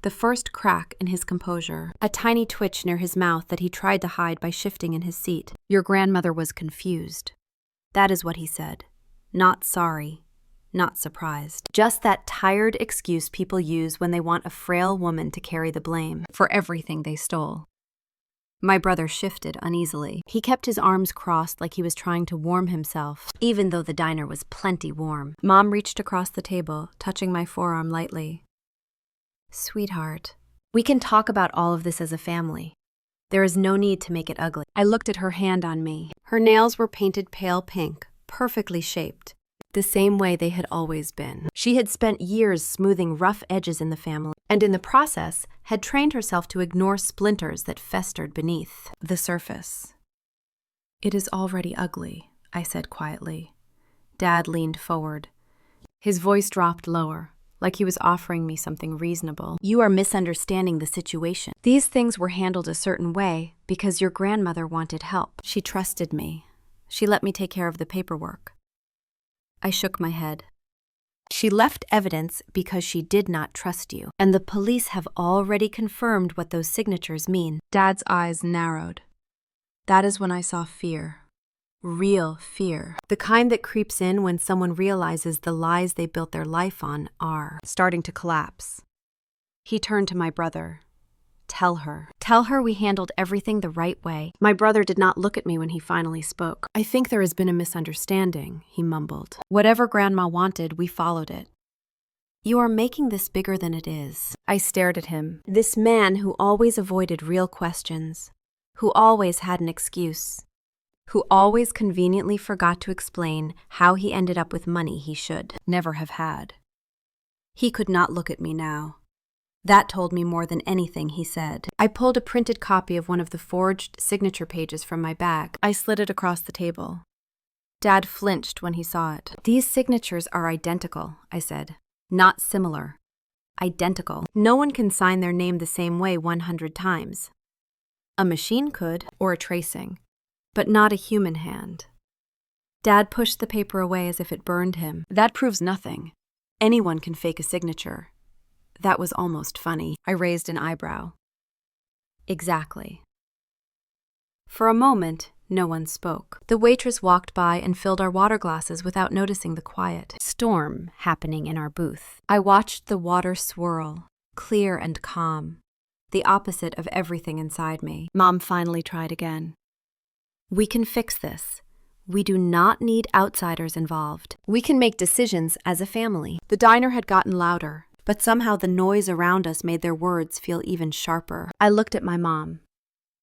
the first crack in his composure, a tiny twitch near his mouth that he tried to hide by shifting in his seat. Your grandmother was confused. That is what he said. Not sorry, not surprised. Just that tired excuse people use when they want a frail woman to carry the blame for everything they stole. My brother shifted uneasily. He kept his arms crossed like he was trying to warm himself, even though the diner was plenty warm. Mom reached across the table, touching my forearm lightly. Sweetheart, we can talk about all of this as a family. There is no need to make it ugly. I looked at her hand on me. Her nails were painted pale pink, perfectly shaped. the same way they had always been. She had spent years smoothing rough edges in the family, and in the process had trained herself to ignore splinters that festered beneath the surface. "It is already ugly," I said quietly. Dad leaned forward. His voice dropped lower, like he was offering me something reasonable. "You are misunderstanding the situation. These things were handled a certain way because your grandmother wanted help. She trusted me. She let me take care of the paperwork." I shook my head. "She left evidence because she did not trust you, and the police have already confirmed what those signatures mean." Dad's eyes narrowed. That is when I saw fear. Real fear. The kind that creeps in when someone realizes the lies they built their life on are starting to collapse. He turned to my brother. Tell her we handled everything the right way." My brother did not look at me when he finally spoke. "I think there has been a misunderstanding," he mumbled. "Whatever Grandma wanted, we followed it." "You are making this bigger than it is." I stared at him. This man who always avoided real questions, who always had an excuse, who always conveniently forgot to explain how he ended up with money he should never have had. He could not look at me now. That told me more than anything he said. I pulled a printed copy of one of the forged signature pages from my bag. I slid it across the table. Dad flinched when he saw it. "These signatures are identical," I said. "Not similar. Identical. No one can sign their name the same way 100 times. A machine could, or a tracing, but not a human hand." Dad pushed the paper away as if it burned him. "That proves nothing. Anyone can fake a signature." That was almost funny. I raised an eyebrow. "Exactly." For a moment, no one spoke. The waitress walked by and filled our water glasses without noticing the quiet storm happening in our booth. I watched the water swirl, clear and calm, the opposite of everything inside me. Mom finally tried again. "We can fix this. We do not need outsiders involved. We can make decisions as a family." The diner had gotten louder, but somehow the noise around us made their words feel even sharper. I looked at my mom.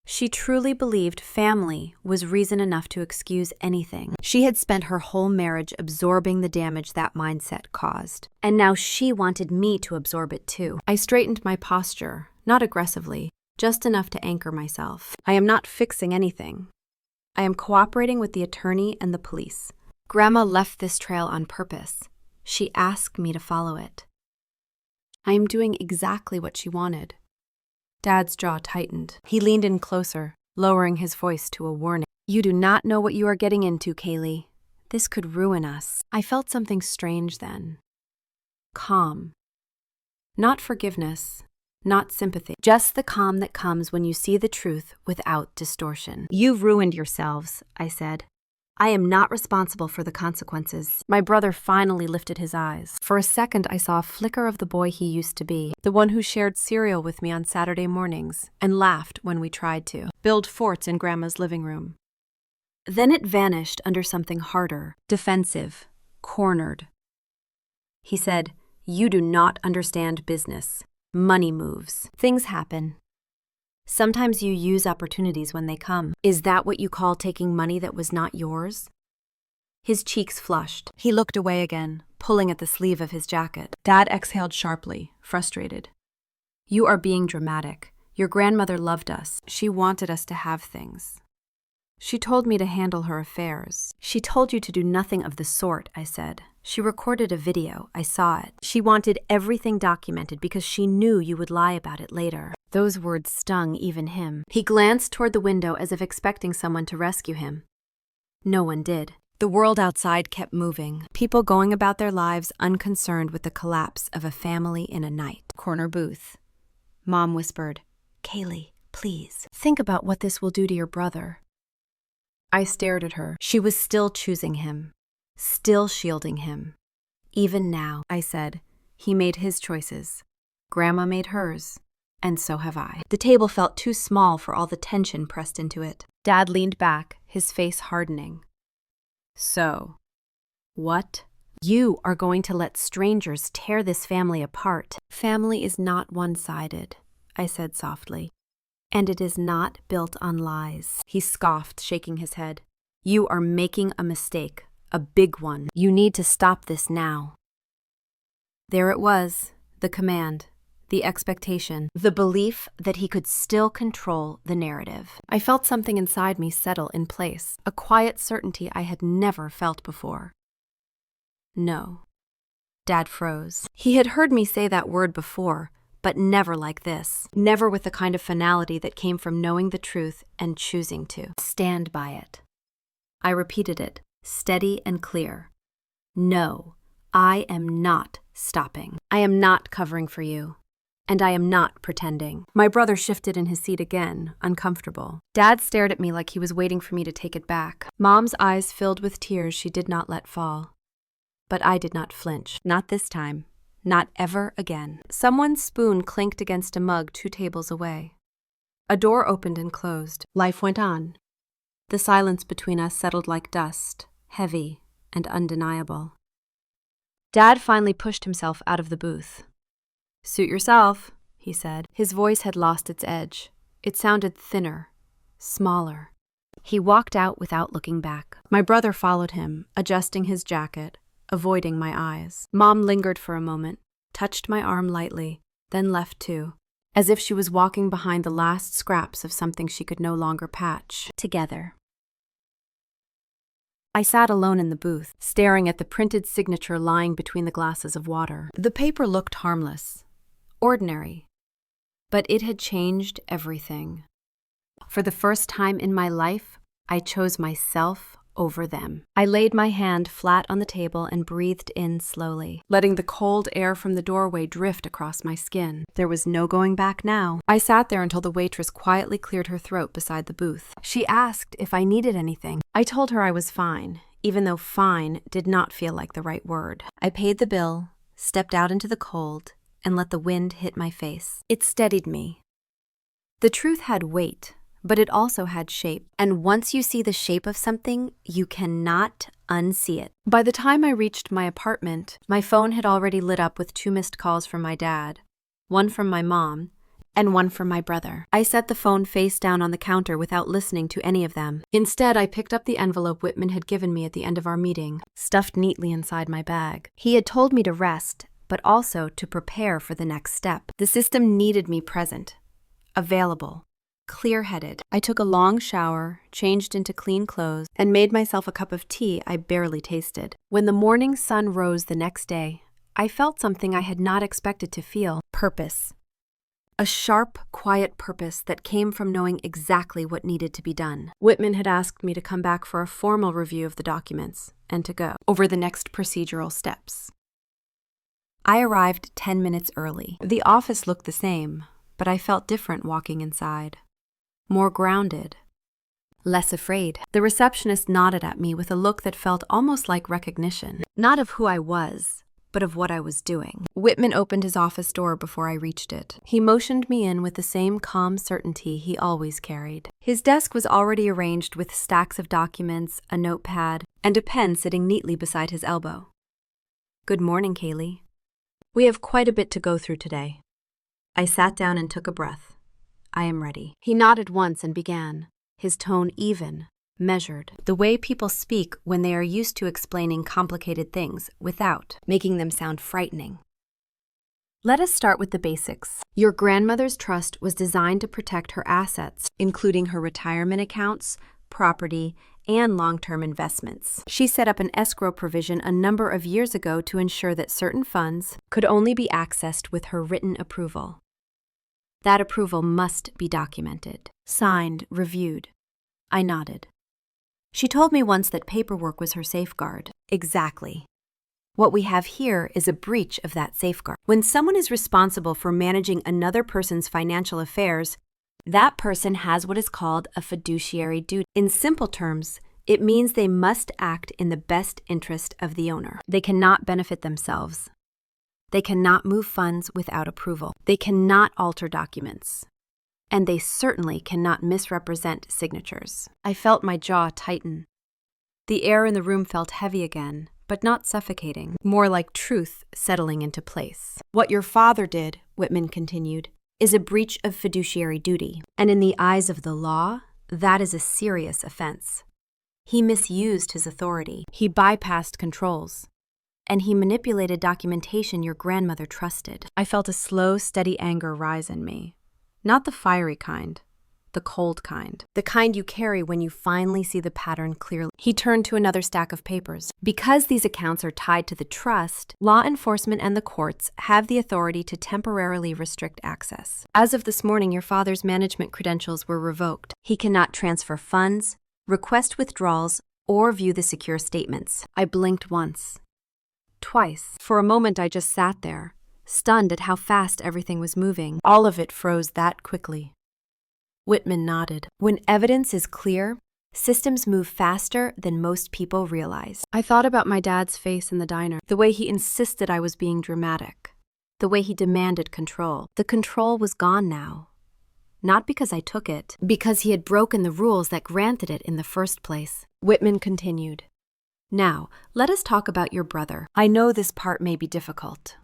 She truly believed family was reason enough to excuse anything. She had spent her whole marriage absorbing the damage that mindset caused, and now she wanted me to absorb it too. I straightened my posture, not aggressively, just enough to anchor myself. "I am not fixing anything. I am cooperating with the attorney and the police. Grandma left this trail on purpose. She asked me to follow it. I am doing exactly what she wanted." Dad's jaw tightened. He leaned in closer, lowering his voice to a warning. "You do not know what you are getting into, Kaylee. This could ruin us." I felt something strange then. Calm. Not forgiveness, not sympathy. Just the calm that comes when you see the truth without distortion. "You've ruined yourselves," I said. "I am not responsible for the consequences." My brother finally lifted his eyes. For a second, I saw a flicker of the boy he used to be, the one who shared cereal with me on Saturday mornings and laughed when we tried to build forts in Grandma's living room. Then it vanished under something harder, defensive, cornered. He said, "You do not understand business. Money moves. Things happen. Sometimes you use opportunities when they come. Is that what you call taking money that was not yours?" His cheeks flushed. He looked away again, pulling at the sleeve of his jacket. Dad exhaled sharply, frustrated. "You are being dramatic. Your grandmother loved us. She wanted us to have things. She told me to handle her affairs." "She told you to do nothing of the sort," I said. "She recorded a video. I saw it. She wanted everything documented because she knew you would lie about it later." Those words stung even him. He glanced toward the window as if expecting someone to rescue him. No one did. The world outside kept moving, people going about their lives unconcerned with the collapse of a family in a night. Corner booth. Mom whispered, "Kaylee, please, think about what this will do to your brother." I stared at her. She was still choosing him, still shielding him. "Even now," I said, "he made his choices. Grandma made hers. And so have I." The table felt too small for all the tension pressed into it. Dad leaned back, his face hardening. "So, what? You are going to let strangers tear this family apart." "Family is not one-sided," I said softly. "And it is not built on lies." He scoffed, shaking his head. "You are making a mistake. A big one. You need to stop this now. There it was, the command, the expectation, the belief that he could still control the narrative. I felt something inside me settle in place, a quiet certainty I had never felt before. No. Dad froze. He had heard me say that word before, but never like this. Never with the kind of finality that came from knowing the truth and choosing to stand by it. I repeated it, steady and clear. No, I am not stopping. I am not covering for you. And I am not pretending. My brother shifted in his seat again, uncomfortable. Dad stared at me like he was waiting for me to take it back. Mom's eyes filled with tears she did not let fall. But I did not flinch. Not this time. Not ever again. Someone's spoon clinked against a mug 2 tables away. A door opened and closed. Life went on. The silence between us settled like dust, heavy and undeniable. Dad finally pushed himself out of the booth. "Suit yourself," he said. His voice had lost its edge. It sounded thinner, smaller. He walked out without looking back. My brother followed him, adjusting his jacket, avoiding my eyes. Mom lingered for a moment, touched my arm lightly, then left too, as if she was walking behind the last scraps of something she could no longer patch together. I sat alone in the booth, staring at the printed signature lying between the glasses of water. The paper looked harmless, ordinary, but it had changed everything. For the first time in my life, I chose myself over them. I laid my hand flat on the table and breathed in slowly, letting the cold air from the doorway drift across my skin. There was no going back now. I sat there until the waitress quietly cleared her throat beside the booth. She asked if I needed anything. I told her I was fine, even though fine did not feel like the right word. I paid the bill, stepped out into the cold, and let the wind hit my face. It steadied me. The truth had weight, but it also had shape. And once you see the shape of something, you cannot unsee it. By the time I reached my apartment, my phone had already lit up with 2 missed calls from my dad, 1 from my mom, and 1 from my brother. I set the phone face down on the counter without listening to any of them. Instead, I picked up the envelope Whitman had given me at the end of our meeting, stuffed neatly inside my bag. He had told me to rest, but also to prepare for the next step. The system needed me present, available, clear-headed. I took a long shower, changed into clean clothes, and made myself a cup of tea I barely tasted. When the morning sun rose the next day, I felt something I had not expected to feel: purpose. A sharp, quiet purpose that came from knowing exactly what needed to be done. Whitman had asked me to come back for a formal review of the documents and to go over the next procedural steps. I arrived 10 minutes early. The office looked the same, but I felt different walking inside. More grounded, less afraid. The receptionist nodded at me with a look that felt almost like recognition, not of who I was, but of what I was doing. Whitman opened his office door before I reached it. He motioned me in with the same calm certainty he always carried. His desk was already arranged with stacks of documents, a notepad, and a pen sitting neatly beside his elbow. "Good morning, Kaylee. We have quite a bit to go through today." I sat down and took a breath. "I am ready." He nodded once and began, his tone even, measured, the way people speak when they are used to explaining complicated things without making them sound frightening. "Let us start with the basics. Your grandmother's trust was designed to protect her assets, including her retirement accounts, property, and long-term investments. She set up an escrow provision a number of years ago to ensure that certain funds could only be accessed with her written approval. That approval must be documented, signed, reviewed." I nodded. "She told me once that paperwork was her safeguard." Exactly. What we have here is a breach of that safeguard. When someone is responsible for managing another person's financial affairs, that person has what is called a fiduciary duty. In simple terms, it means they must act in the best interest of the owner. They cannot benefit themselves. They cannot move funds without approval. They cannot alter documents. And they certainly cannot misrepresent signatures. I felt my jaw tighten. The air in the room felt heavy again, but not suffocating, more like truth settling into place. "What your father did," Whitman continued, "is a breach of fiduciary duty, and in the eyes of the law, that is a serious offense. He misused his authority. He bypassed controls. And he manipulated documentation your grandmother trusted. I felt a slow, steady anger rise in me. Not the fiery kind, the cold kind. The kind you carry when you finally see the pattern clearly. He turned to another stack of papers. Because these accounts are tied to the trust, law enforcement and the courts have the authority to temporarily restrict access. As of this morning, your father's management credentials were revoked. He cannot transfer funds, request withdrawals, or view the secure statements. I blinked once. Twice. For a moment, I just sat there, stunned at how fast everything was moving. All of it froze that quickly. Whitman nodded. When evidence is clear, systems move faster than most people realize. I thought about my dad's face in the diner, the way he insisted I was being dramatic, the way he demanded control. The control was gone now. Not because I took it, because he had broken the rules that granted it in the first place. Whitman continued. Now, let us talk about your brother. I know this part may be difficult.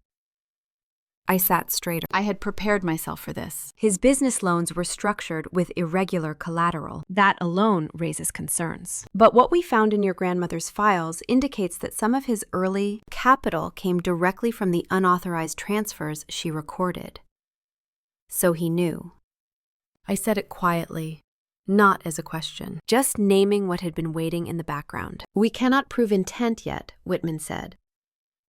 I sat straighter. I had prepared myself for this. His business loans were structured with irregular collateral. That alone raises concerns. But what we found in your grandmother's files indicates that some of his early capital came directly from the unauthorized transfers she recorded. So he knew. I said it quietly, not as a question, just naming what had been waiting in the background. We cannot prove intent yet, Whitman said.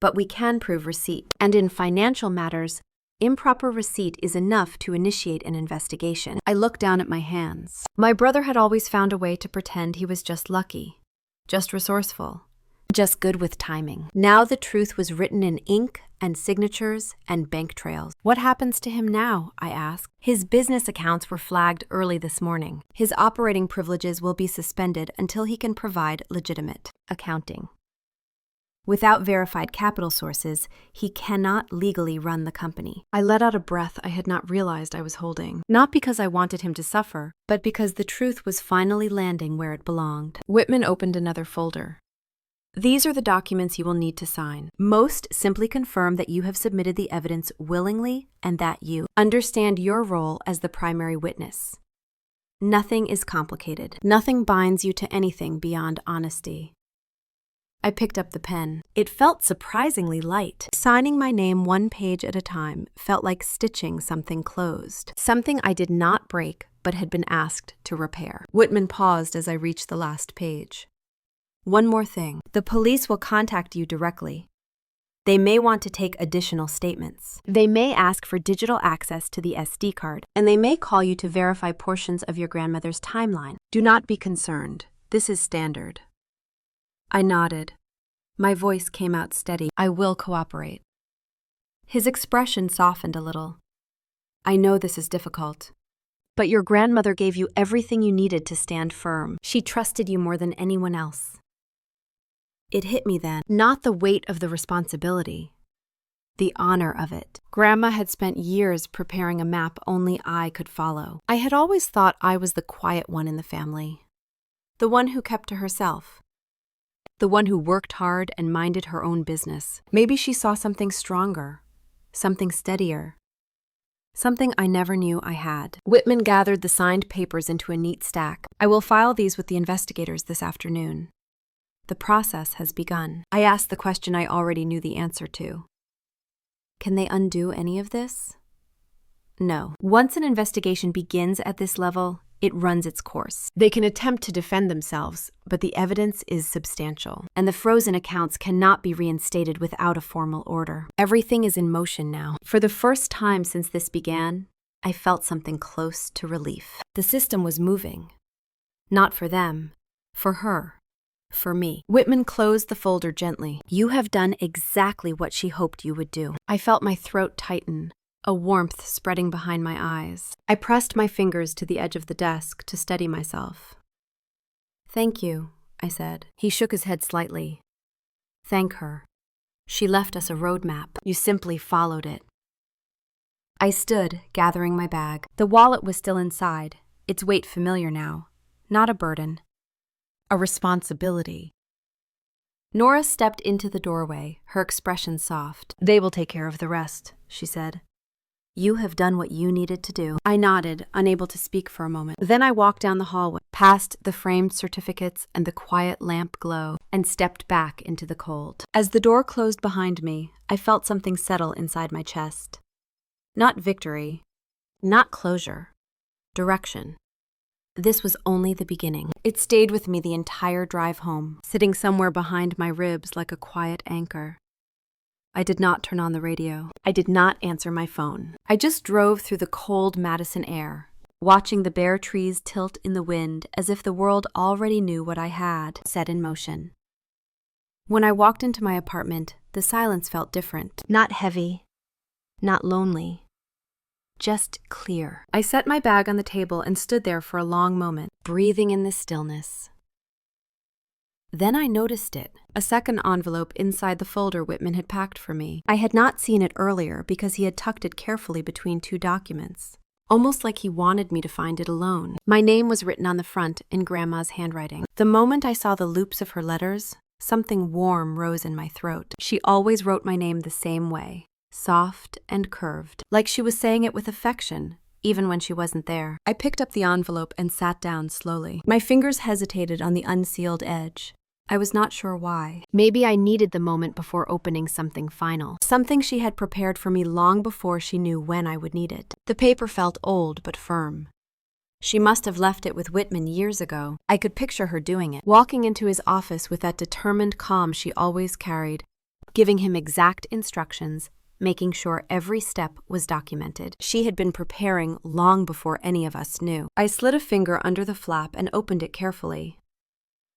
But we can prove receipt. And in financial matters, improper receipt is enough to initiate an investigation. I looked down at my hands. My brother had always found a way to pretend he was just lucky, just resourceful, just good with timing. Now the truth was written in ink and signatures and bank trails. What happens to him now? I asked. His business accounts were flagged early this morning. His operating privileges will be suspended until he can provide legitimate accounting. Without verified capital sources, he cannot legally run the company. I let out a breath I had not realized I was holding, not because I wanted him to suffer, but because the truth was finally landing where it belonged. Whitman opened another folder. These are the documents you will need to sign. Most simply confirm that you have submitted the evidence willingly and that you understand your role as the primary witness. Nothing is complicated. Nothing binds you to anything beyond honesty. I picked up the pen. It felt surprisingly light. Signing my name one page at a time felt like stitching something closed. Something I did not break, but had been asked to repair. Whitman paused as I reached the last page. One more thing. The police will contact you directly. They may want to take additional statements. They may ask for digital access to the SD card, and they may call you to verify portions of your grandmother's timeline. Do not be concerned. This is standard. I nodded. My voice came out steady. I will cooperate. His expression softened a little. I know this is difficult, but your grandmother gave you everything you needed to stand firm. She trusted you more than anyone else. It hit me then, not the weight of the responsibility, the honor of it. Grandma had spent years preparing a map only I could follow. I had always thought I was the quiet one in the family, the one who kept to herself. The one who worked hard and minded her own business. Maybe she saw something stronger, something steadier, something I never knew I had. Whitman gathered the signed papers into a neat stack. I will file these with the investigators this afternoon. The process has begun. I asked the question I already knew the answer to. Can they undo any of this? No. Once an investigation begins at this level, it runs its course. They can attempt to defend themselves, but the evidence is substantial, and the frozen accounts cannot be reinstated without a formal order. Everything is in motion now. For the first time since this began, I felt something close to relief. The system was moving. Not for them, for her, for me. Whitman closed the folder gently. You have done exactly what she hoped you would do. I felt my throat tighten, a warmth spreading behind my eyes. I pressed my fingers to the edge of the desk to steady myself. Thank you, I said. He shook his head slightly. Thank her. She left us a roadmap. You simply followed it. I stood, gathering my bag. The wallet was still inside, its weight familiar now. Not a burden. A responsibility. Nora stepped into the doorway, her expression soft. They will take care of the rest, she said. You have done what you needed to do. I nodded, unable to speak for a moment. Then I walked down the hallway, past the framed certificates and the quiet lamp glow, and stepped back into the cold. As the door closed behind me, I felt something settle inside my chest. Not victory, not closure, direction. This was only the beginning. It stayed with me the entire drive home, sitting somewhere behind my ribs like a quiet anchor. I did not turn on the radio. I did not answer my phone. I just drove through the cold Madison air, watching the bare trees tilt in the wind as if the world already knew what I had set in motion. When I walked into my apartment, the silence felt different. Not heavy, not lonely. Just clear. I set my bag on the table and stood there for a long moment, breathing in the stillness. Then I noticed it, a second envelope inside the folder Whitman had packed for me. I had not seen it earlier because he had tucked it carefully between two documents, almost like he wanted me to find it alone. My name was written on the front in Grandma's handwriting. The moment I saw the loops of her letters, something warm rose in my throat. She always wrote my name the same way. Soft and curved, like she was saying it with affection, even when she wasn't there. I picked up the envelope and sat down slowly. My fingers hesitated on the unsealed edge. I was not sure why. Maybe I needed the moment before opening something final, something she had prepared for me long before she knew when I would need it. The paper felt old but firm. She must have left it with Whitman years ago. I could picture her doing it, walking into his office with that determined calm she always carried, giving him exact instructions, making sure every step was documented. She had been preparing long before any of us knew. I slid a finger under the flap and opened it carefully.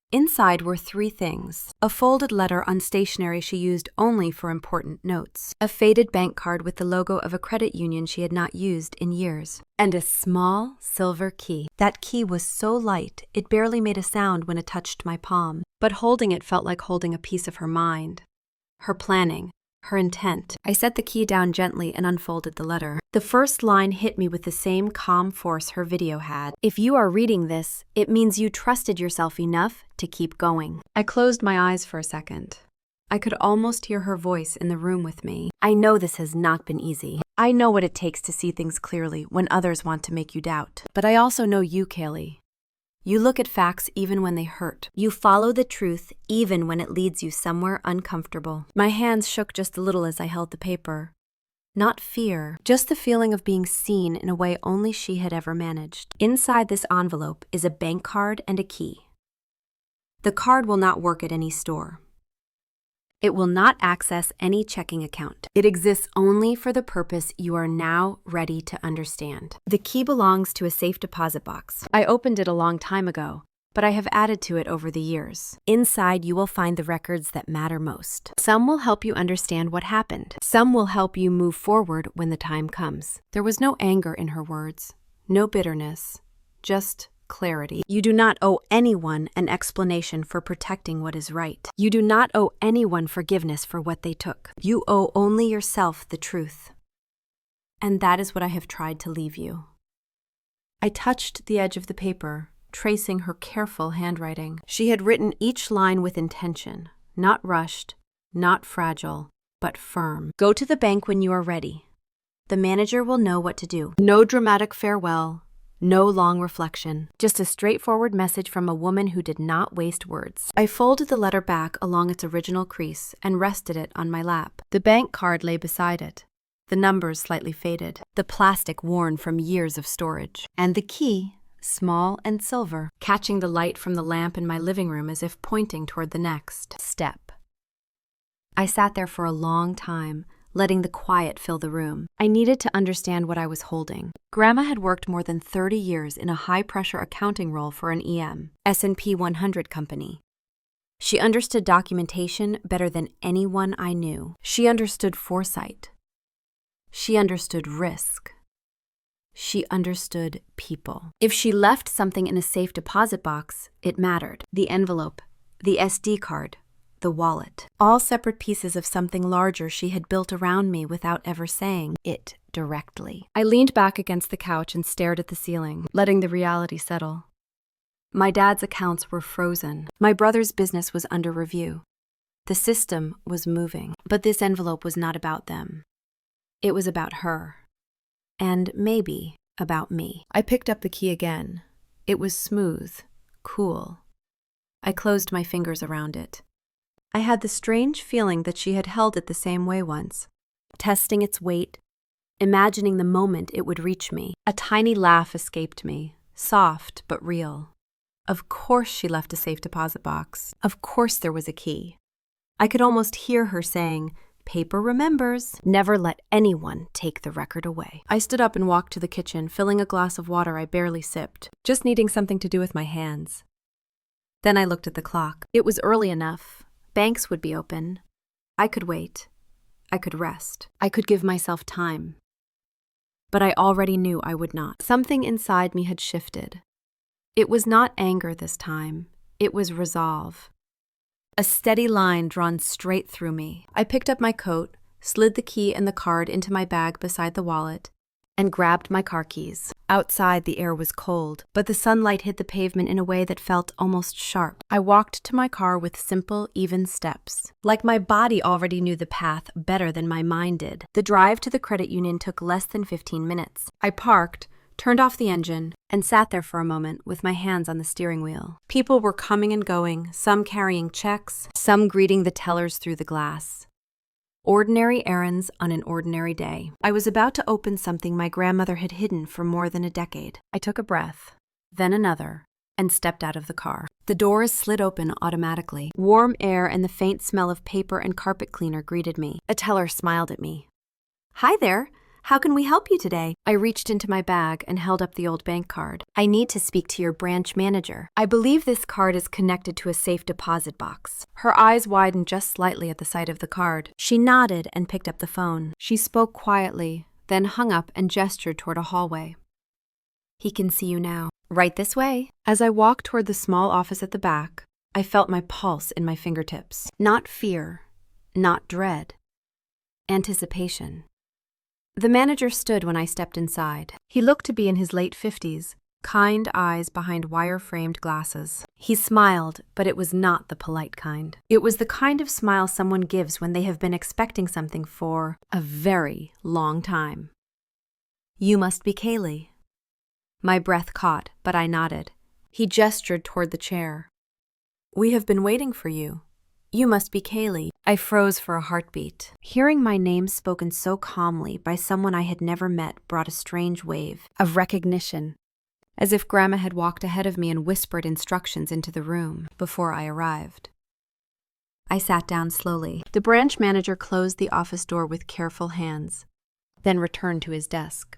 Inside were three things: a folded letter on stationery she used only for important notes, a faded bank card with the logo of a credit union she had not used in years, and a small silver key. That key was so light it barely made a sound when it touched my palm, but holding it felt like holding a piece of her mind, her planning, her intent. I set the key down gently and unfolded the letter. The first line hit me with the same calm force her video had. If you are reading this, it means you trusted yourself enough to keep going. I closed my eyes for a second. I could almost hear her voice in the room with me. I know this has not been easy. I know what it takes to see things clearly when others want to make you doubt. But I also know you, Kaylee. You look at facts even when they hurt. You follow the truth even when it leads you somewhere uncomfortable. My hands shook just a little as I held the paper. Not fear, just the feeling of being seen in a way only she had ever managed. Inside this envelope is a bank card and a key. The card will not work at any store. It will not access any checking account. It exists only for the purpose you are now ready to understand. The key belongs to a safe deposit box. I opened it a long time ago, but I have added to it over the years. Inside, you will find the records that matter most. Some will help you understand what happened. Some will help you move forward when the time comes. There was no anger in her words, no bitterness, just clarity. You do not owe anyone an explanation for protecting what is right. You do not owe anyone forgiveness for what they took. You owe only yourself the truth. And that is what I have tried to leave you. I touched the edge of the paper, tracing her careful handwriting. She had written each line with intention, not rushed, not fragile, but firm. Go to the bank when you are ready. The manager will know what to do. No dramatic farewell. No long reflection, just a straightforward message from a woman who did not waste words. I folded the letter back along its original crease and rested it on my lap. The bank card lay beside it, the numbers slightly faded, the plastic worn from years of storage, and the key, small and silver, catching the light from the lamp in my living room as if pointing toward the next step. I sat there for a long time, letting the quiet fill the room. I needed to understand what I was holding. Grandma had worked more than 30 years in a high-pressure accounting role for an S&P 100 company. She understood documentation better than anyone I knew. She understood foresight. She understood risk. She understood people. If she left something in a safe deposit box, it mattered. The envelope, the SD card, the wallet, all separate pieces of something larger she had built around me without ever saying it directly. I leaned back against the couch and stared at the ceiling, letting the reality settle. My dad's accounts were frozen. My brother's business was under review. The system was moving, but this envelope was not about them. It was about her. and maybe about me. I picked up the key again. It was smooth, cool. I closed my fingers around it. I had the strange feeling that she had held it the same way once, testing its weight, imagining the moment it would reach me. A tiny laugh escaped me, soft but real. Of course she left a safe deposit box. Of course there was a key. I could almost hear her saying, "Paper remembers. Never let anyone take the record away." I stood up and walked to the kitchen, filling a glass of water I barely sipped, just needing something to do with my hands. Then I looked at the clock. It was early enough. Banks would be open. I could wait. I could rest. I could give myself time. But I already knew I would not. Something inside me had shifted. It was not anger this time. It was resolve. A steady line drawn straight through me. I picked up my coat, slid the key and the card into my bag beside the wallet, and grabbed my car keys. Outside, the air was cold, but the sunlight hit the pavement in a way that felt almost sharp. I walked to my car with simple, even steps. Like my body already knew the path better than my mind did. The drive to the credit union took less than 15 minutes. I parked, turned off the engine, and sat there for a moment with my hands on the steering wheel. People were coming and going, some carrying checks, some greeting the tellers through the glass. Ordinary errands on an ordinary day. I was about to open something my grandmother had hidden for more than a decade. I took a breath, then another, and stepped out of the car. The doors slid open automatically. Warm air and the faint smell of paper and carpet cleaner greeted me. A teller smiled at me. "Hi there. How can we help you today?" I reached into my bag and held up the old bank card. "I need to speak to your branch manager. I believe this card is connected to a safe deposit box." Her eyes widened just slightly at the sight of the card. She nodded and picked up the phone. She spoke quietly, then hung up and gestured toward a hallway. "He can see you now. Right this way." As I walked toward the small office at the back, I felt my pulse in my fingertips. Not fear, not dread. Anticipation. The manager stood when I stepped inside. He looked to be in his late 50s, kind eyes behind wire-framed glasses. He smiled, but it was not the polite kind. It was the kind of smile someone gives when they have been expecting something for a very long time. "You must be Kaylee." My breath caught, but I nodded. He gestured toward the chair. "We have been waiting for you. You must be Kaylee." I froze for a heartbeat. Hearing my name spoken so calmly by someone I had never met brought a strange wave of recognition, as if Grandma had walked ahead of me and whispered instructions into the room before I arrived. I sat down slowly. The branch manager closed the office door with careful hands, then returned to his desk.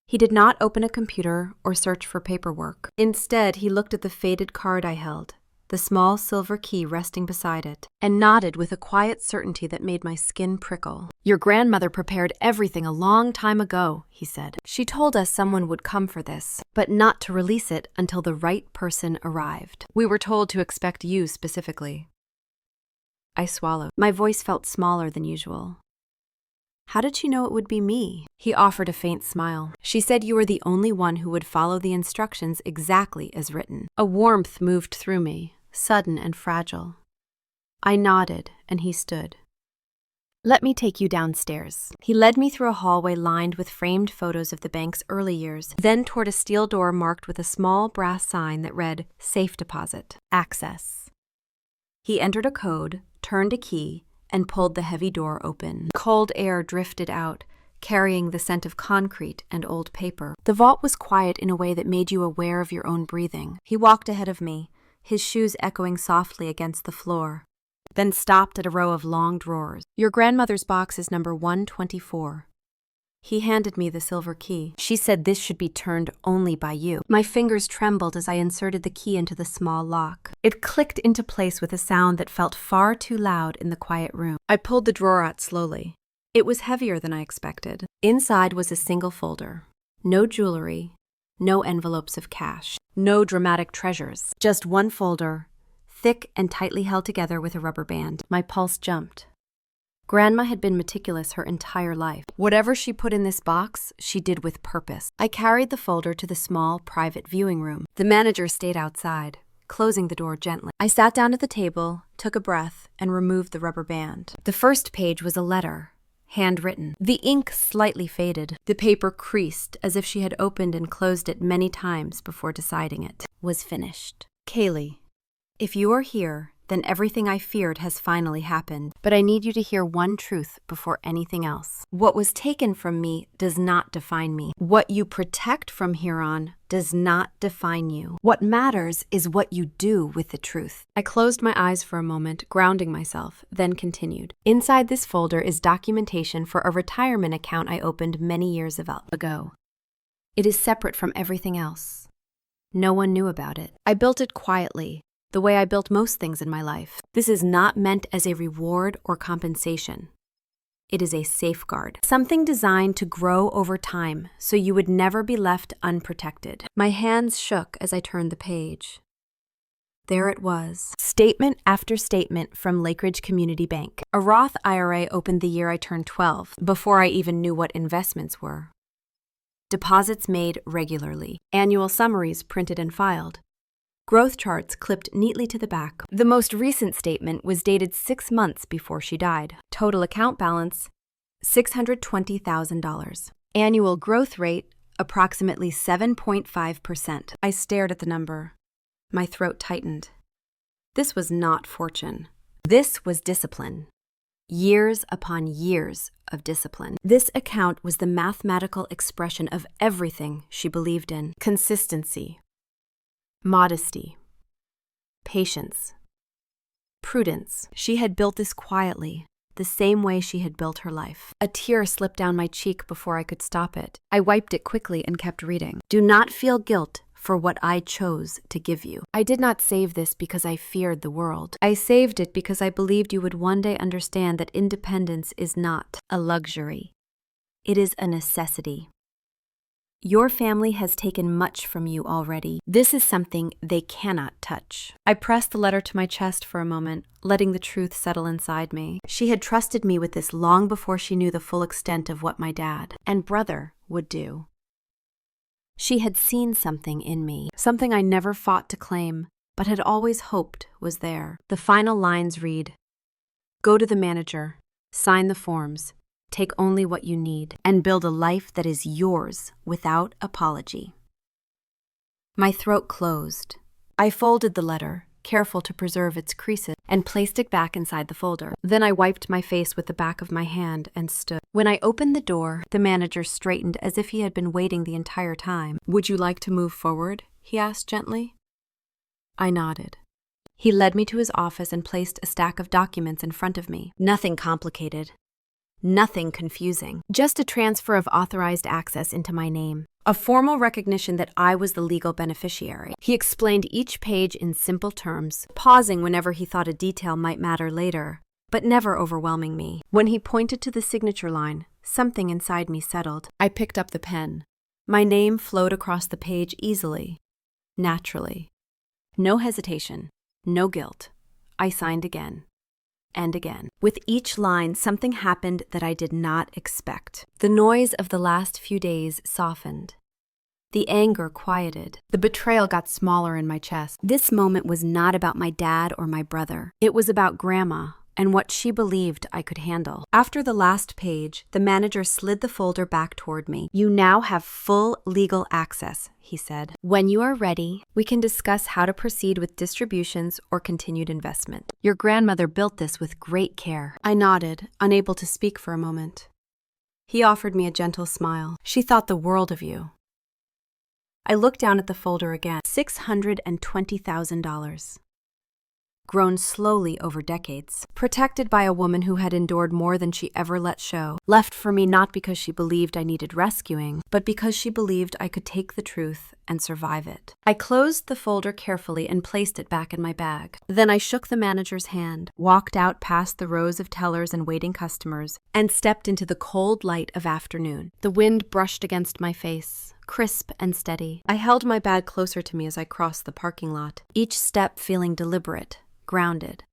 He did not open a computer or search for paperwork. Instead, he looked at the faded card I held, the small silver key resting beside it, and nodded with a quiet certainty that made my skin prickle. "Your grandmother prepared everything a long time ago," he said. "She told us someone would come for this, but not to release it until the right person arrived. We were told to expect you specifically." I swallowed. My voice felt smaller than usual. "How did she know it would be me?" He offered a faint smile. "She said you were the only one who would follow the instructions exactly as written." A warmth moved through me, sudden and fragile. I nodded, and he stood. "Let me take you downstairs." He led me through a hallway lined with framed photos of the bank's early years, then toward a steel door marked with a small brass sign that read, "Safe Deposit. Access." He entered a code, turned a key, and pulled the heavy door open. Cold air drifted out, carrying the scent of concrete and old paper. The vault was quiet in a way that made you aware of your own breathing. He walked ahead of me, his shoes echoing softly against the floor, then stopped at a row of long drawers. "Your grandmother's box is number 124. He handed me the silver key. "She said this should be turned only by you." My fingers trembled as I inserted the key into the small lock. It clicked into place with a sound that felt far too loud in the quiet room. I pulled the drawer out slowly. It was heavier than I expected. Inside was a single folder. No jewelry, no envelopes of cash, no dramatic treasures. Just one folder, thick and tightly held together with a rubber band. My pulse jumped. Grandma had been meticulous her entire life. Whatever she put in this box, she did with purpose. I carried the folder to the small, private viewing room. The manager stayed outside, closing the door gently. I sat down at the table, took a breath, and removed the rubber band. The first page was a letter, handwritten. The ink slightly faded. The paper creased as if she had opened and closed it many times before deciding it was finished. Kaylee, if you are here, then everything I feared has finally happened. But I need you to hear one truth before anything else. What was taken from me does not define me. What you protect from here on does not define you. What matters is what you do with the truth. I closed my eyes for a moment, grounding myself, then continued. Inside this folder is documentation for a retirement account I opened many years ago. It is separate from everything else. No one knew about it. I built it quietly, the way I built most things in my life. This is not meant as a reward or compensation. It is a safeguard, something designed to grow over time so you would never be left unprotected. My hands shook as I turned the page. There it was, statement after statement from Lakeridge Community Bank. A Roth IRA opened the year I turned 12, before I even knew what investments were. Deposits made regularly, annual summaries printed and filed. Growth charts clipped neatly to the back. The most recent statement was dated 6 months before she died. Total account balance, $620,000. Annual growth rate, approximately 7.5%. I stared at the number. My throat tightened. This was not fortune. This was discipline. Years upon years of discipline. This account was the mathematical expression of everything she believed in. Consistency. Modesty, patience, prudence. She had built this quietly, the same way she had built her life. A tear slipped down my cheek before I could stop it. I wiped it quickly and kept reading. Do not feel guilt for what I chose to give you. I did not save this because I feared the world. I saved it because I believed you would one day understand that independence is not a luxury. It is a necessity. Your family has taken much from you already. This is something they cannot touch. I pressed the letter to my chest for a moment, letting the truth settle inside me. She had trusted me with this long before she knew the full extent of what my dad and brother would do. She had seen something in me, something I never fought to claim, but had always hoped was there. The final lines read, "Go to the manager, sign the forms, take only what you need, and build a life that is yours without apology." My throat closed. I folded the letter, careful to preserve its creases, and placed it back inside the folder. Then I wiped my face with the back of my hand and stood. When I opened the door, the manager straightened as if he had been waiting the entire time. "Would you like to move forward?" he asked gently. I nodded. He led me to his office and placed a stack of documents in front of me. Nothing complicated. Nothing confusing, just a transfer of authorized access into my name, a formal recognition that I was the legal beneficiary. He explained each page in simple terms, pausing whenever he thought a detail might matter later, but never overwhelming me. When he pointed to the signature line, something inside me settled. I picked up the pen. My name flowed across the page easily, naturally. No hesitation, no guilt. I signed again. And again. With each line, something happened that I did not expect. The noise of the last few days softened. The anger quieted. The betrayal got smaller in my chest. This moment was not about my dad or my brother. It was about Grandma and what she believed I could handle. After the last page, the manager slid the folder back toward me. "You now have full legal access," he said. "When you are ready, we can discuss how to proceed with distributions or continued investment. Your grandmother built this with great care." I nodded, unable to speak for a moment. He offered me a gentle smile. "She thought the world of you." I looked down at the folder again. $620,000. Grown slowly over decades, protected by a woman who had endured more than she ever let show, left for me not because she believed I needed rescuing, but because she believed I could take the truth and survive it. I closed the folder carefully and placed it back in my bag. Then I shook the manager's hand, walked out past the rows of tellers and waiting customers, and stepped into the cold light of afternoon. The wind brushed against my face, crisp and steady. I held my bag closer to me as I crossed the parking lot, each step feeling deliberate, grounded.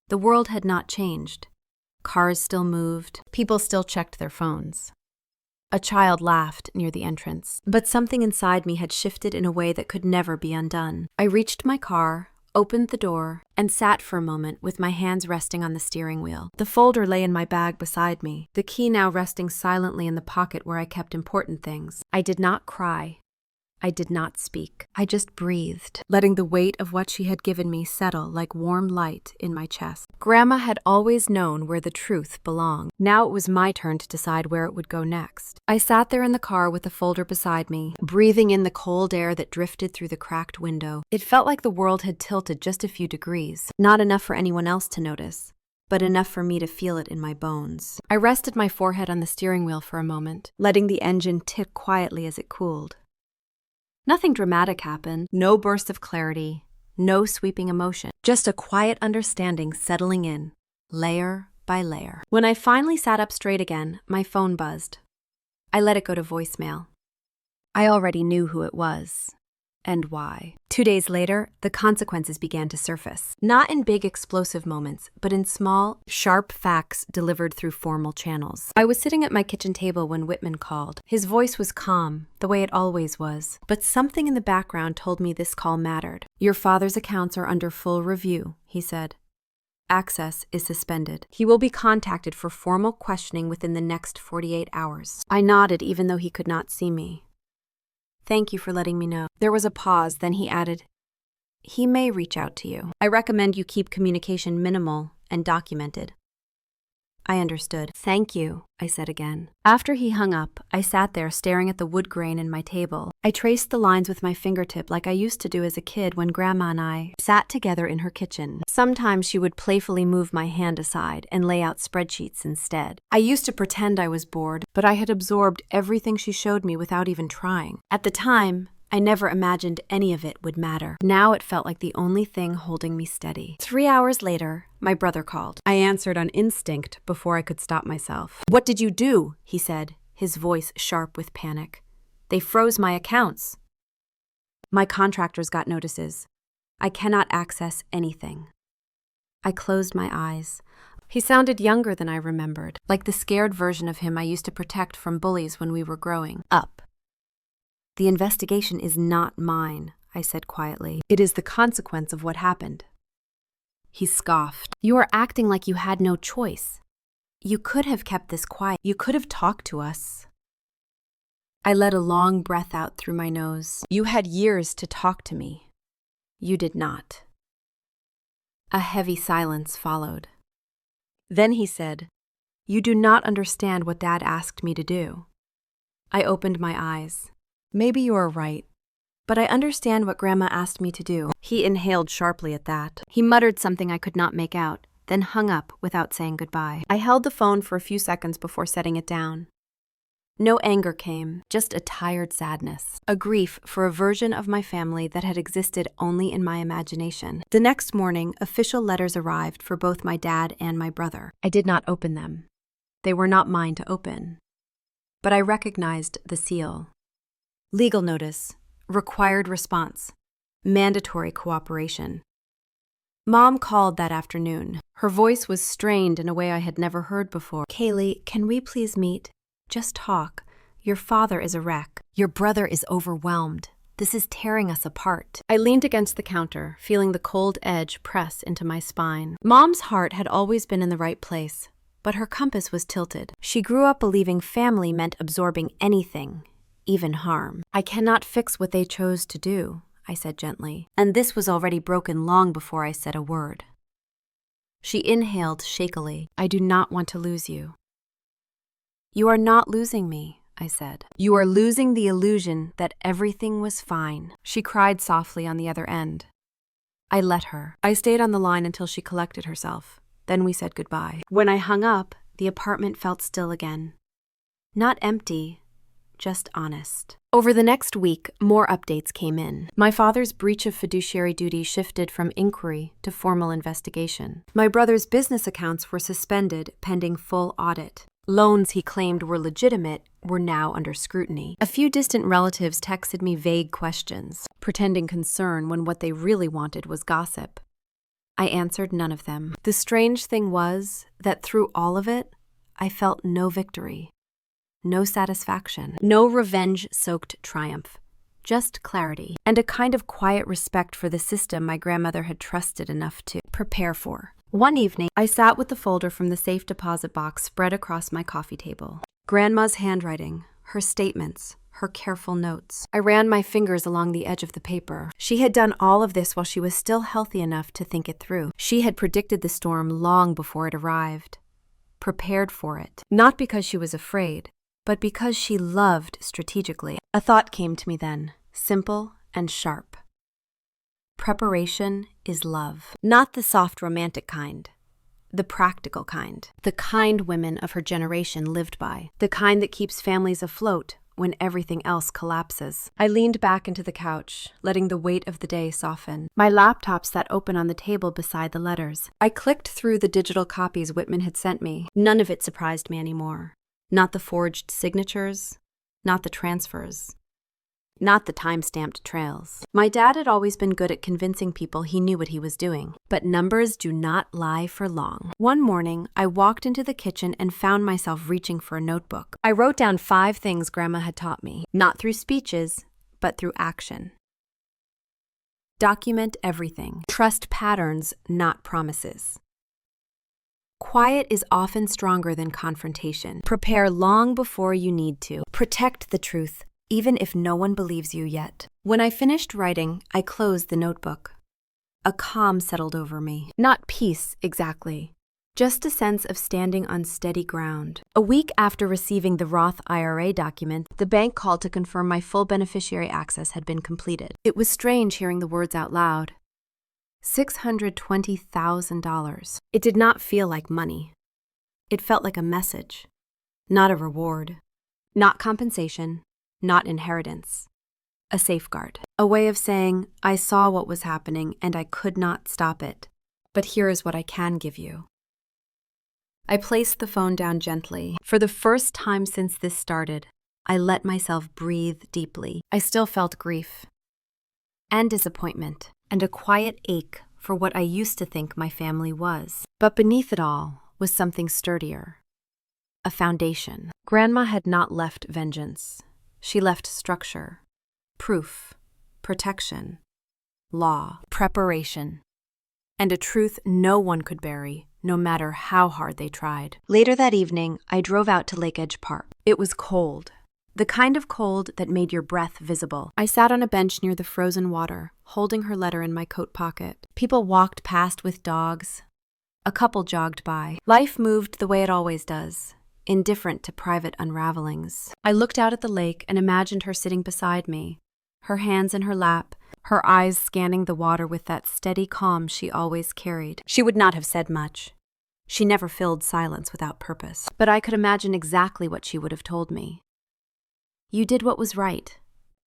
The world had not changed. Cars still moved. People still checked their phones. A child laughed near the entrance. But something inside me had shifted in a way that could never be undone. I reached my car, opened the door, and sat for a moment with my hands resting on the steering wheel. The folder lay in my bag beside me, the key now resting silently in the pocket where I kept important things. I did not cry. I did not speak. I just breathed, letting the weight of what she had given me settle like warm light in my chest. Grandma had always known where the truth belonged. Now it was my turn to decide where it would go next. I sat there in the car with the folder beside me, breathing in the cold air that drifted through the cracked window. It felt like the world had tilted just a few degrees, not enough for anyone else to notice, but enough for me to feel it in my bones. I rested my forehead on the steering wheel for a moment, letting the engine tick quietly as it cooled. Nothing dramatic happened, no burst of clarity, no sweeping emotion, just a quiet understanding settling in, layer by layer. When I finally sat up straight again, my phone buzzed. I let it go to voicemail. I already knew who it was. And why. 2 days later, the consequences began to surface. Not in big explosive moments, but in small, sharp facts delivered through formal channels. I was sitting at my kitchen table when Whitman called. His voice was calm, the way it always was. But something in the background told me this call mattered. "Your father's accounts are under full review," he said. "Access is suspended. He will be contacted for formal questioning within the next 48 hours. I nodded even though he could not see me. "Thank you for letting me know." There was a pause, then he added, "He may reach out to you. I recommend you keep communication minimal and documented." I understood. "Thank you," I said again. After he hung up, I sat there staring at the wood grain in my table. I traced the lines with my fingertip like I used to do as a kid when Grandma and I sat together in her kitchen. Sometimes she would playfully move my hand aside and lay out spreadsheets instead. I used to pretend I was bored, but I had absorbed everything she showed me without even trying. At the time, I never imagined any of it would matter. Now it felt like the only thing holding me steady. 3 hours later, my brother called. I answered on instinct before I could stop myself. "What did you do?" he said, his voice sharp with panic. "They froze my accounts." "My contractors got notices. I cannot access anything." I closed my eyes. He sounded younger than I remembered, like the scared version of him I used to protect from bullies when we were growing up. "The investigation is not mine," I said quietly. "It is the consequence of what happened." He scoffed. "You are acting like you had no choice. You could have kept this quiet. You could have talked to us." I let a long breath out through my nose. "You had years to talk to me. You did not." A heavy silence followed. Then he said, "You do not understand what Dad asked me to do." I opened my eyes. "Maybe you are right, but I understand what Grandma asked me to do." He inhaled sharply at that. He muttered something I could not make out, then hung up without saying goodbye. I held the phone for a few seconds before setting it down. No anger came, just a tired sadness, a grief for a version of my family that had existed only in my imagination. The next morning, official letters arrived for both my dad and my brother. I did not open them. They were not mine to open. But I recognized the seal. Legal notice, required response, mandatory cooperation. Mom called that afternoon. Her voice was strained in a way I had never heard before. "Kaylee, can we please meet? Just talk. Your father is a wreck. Your brother is overwhelmed. This is tearing us apart." I leaned against the counter, feeling the cold edge press into my spine. Mom's heart had always been in the right place, but her compass was tilted. She grew up believing family meant absorbing anything, even harm. "I cannot fix what they chose to do," I said gently, and this was already broken long before I said a word. She inhaled shakily. "I do not want to lose you." "You are not losing me," I said. "You are losing the illusion that everything was fine." She cried softly on the other end. I let her. I stayed on the line until she collected herself. Then we said goodbye. When I hung up, the apartment felt still again. Not empty, just honest. Over the next week, more updates came in. My father's breach of fiduciary duty shifted from inquiry to formal investigation. My brother's business accounts were suspended pending full audit. Loans he claimed were legitimate were now under scrutiny. A few distant relatives texted me vague questions, pretending concern when what they really wanted was gossip. I answered none of them. The strange thing was that through all of it, I felt no victory. No satisfaction, no revenge-soaked triumph, just clarity, and a kind of quiet respect for the system my grandmother had trusted enough to prepare for. One evening, I sat with the folder from the safe deposit box spread across my coffee table. Grandma's handwriting, her statements, her careful notes. I ran my fingers along the edge of the paper. She had done all of this while she was still healthy enough to think it through. She had predicted the storm long before it arrived, prepared for it, not because she was afraid, but because she loved strategically. A thought came to me then, simple and sharp. Preparation is love. Not the soft romantic kind, the practical kind. The kind women of her generation lived by. The kind that keeps families afloat when everything else collapses. I leaned back into the couch, letting the weight of the day soften. My laptop sat open on the table beside the letters. I clicked through the digital copies Whitman had sent me. None of it surprised me anymore. Not the forged signatures, not the transfers, not the time-stamped trails. My dad had always been good at convincing people he knew what he was doing. But numbers do not lie for long. One morning, I walked into the kitchen and found myself reaching for a notebook. I wrote down 5 things Grandma had taught me, not through speeches, but through action. Document everything. Trust patterns, not promises. Quiet is often stronger than confrontation. Prepare long before you need to. Protect the truth, even if no one believes you yet. When I finished writing, I closed the notebook. A calm settled over me. Not peace, exactly. Just a sense of standing on steady ground. A week after receiving the Roth IRA document, the bank called to confirm my full beneficiary access had been completed. It was strange hearing the words out loud. $620,000. It did not feel like money. It felt like a message, not a reward, not compensation, not inheritance. A safeguard. A way of saying, I saw what was happening and I could not stop it, but here is what I can give you. I placed the phone down gently. For the first time since this started, I let myself breathe deeply. I still felt grief and disappointment, and a quiet ache for what I used to think my family was. But beneath it all was something sturdier. A foundation. Grandma had not left vengeance. She left structure, proof, protection, law, preparation, and a truth no one could bury, no matter how hard they tried. Later that evening, I drove out to Lake Edge Park. It was cold. The kind of cold that made your breath visible. I sat on a bench near the frozen water, holding her letter in my coat pocket. People walked past with dogs. A couple jogged by. Life moved the way it always does, indifferent to private unravelings. I looked out at the lake and imagined her sitting beside me, her hands in her lap, her eyes scanning the water with that steady calm she always carried. She would not have said much. She never filled silence without purpose. But I could imagine exactly what she would have told me. You did what was right.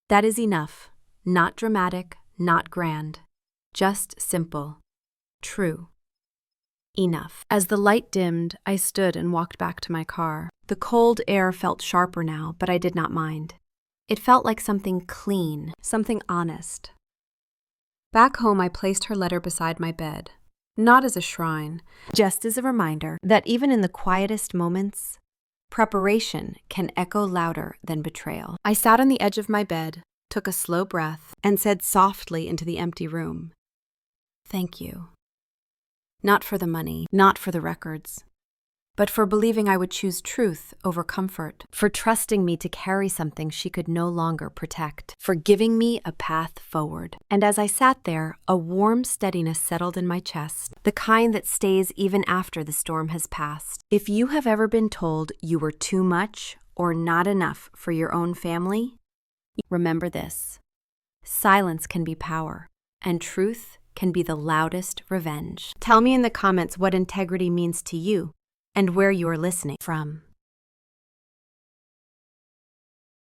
That is enough. Not dramatic, not grand. Just simple. True. Enough. As the light dimmed, I stood and walked back to my car. The cold air felt sharper now, but I did not mind. It felt like something clean, something honest. Back home, I placed her letter beside my bed. Not as a shrine, just as a reminder that even in the quietest moments, preparation can echo louder than betrayal. I sat on the edge of my bed, took a slow breath, and said softly into the empty room, "Thank you. Not for the money, not for the records, but for believing I would choose truth over comfort, for trusting me to carry something she could no longer protect, for giving me a path forward." And as I sat there, a warm steadiness settled in my chest, the kind that stays even after the storm has passed. If you have ever been told you were too much or not enough for your own family, remember this: silence can be power, and truth can be the loudest revenge. Tell me in the comments what integrity means to you and where you are listening from.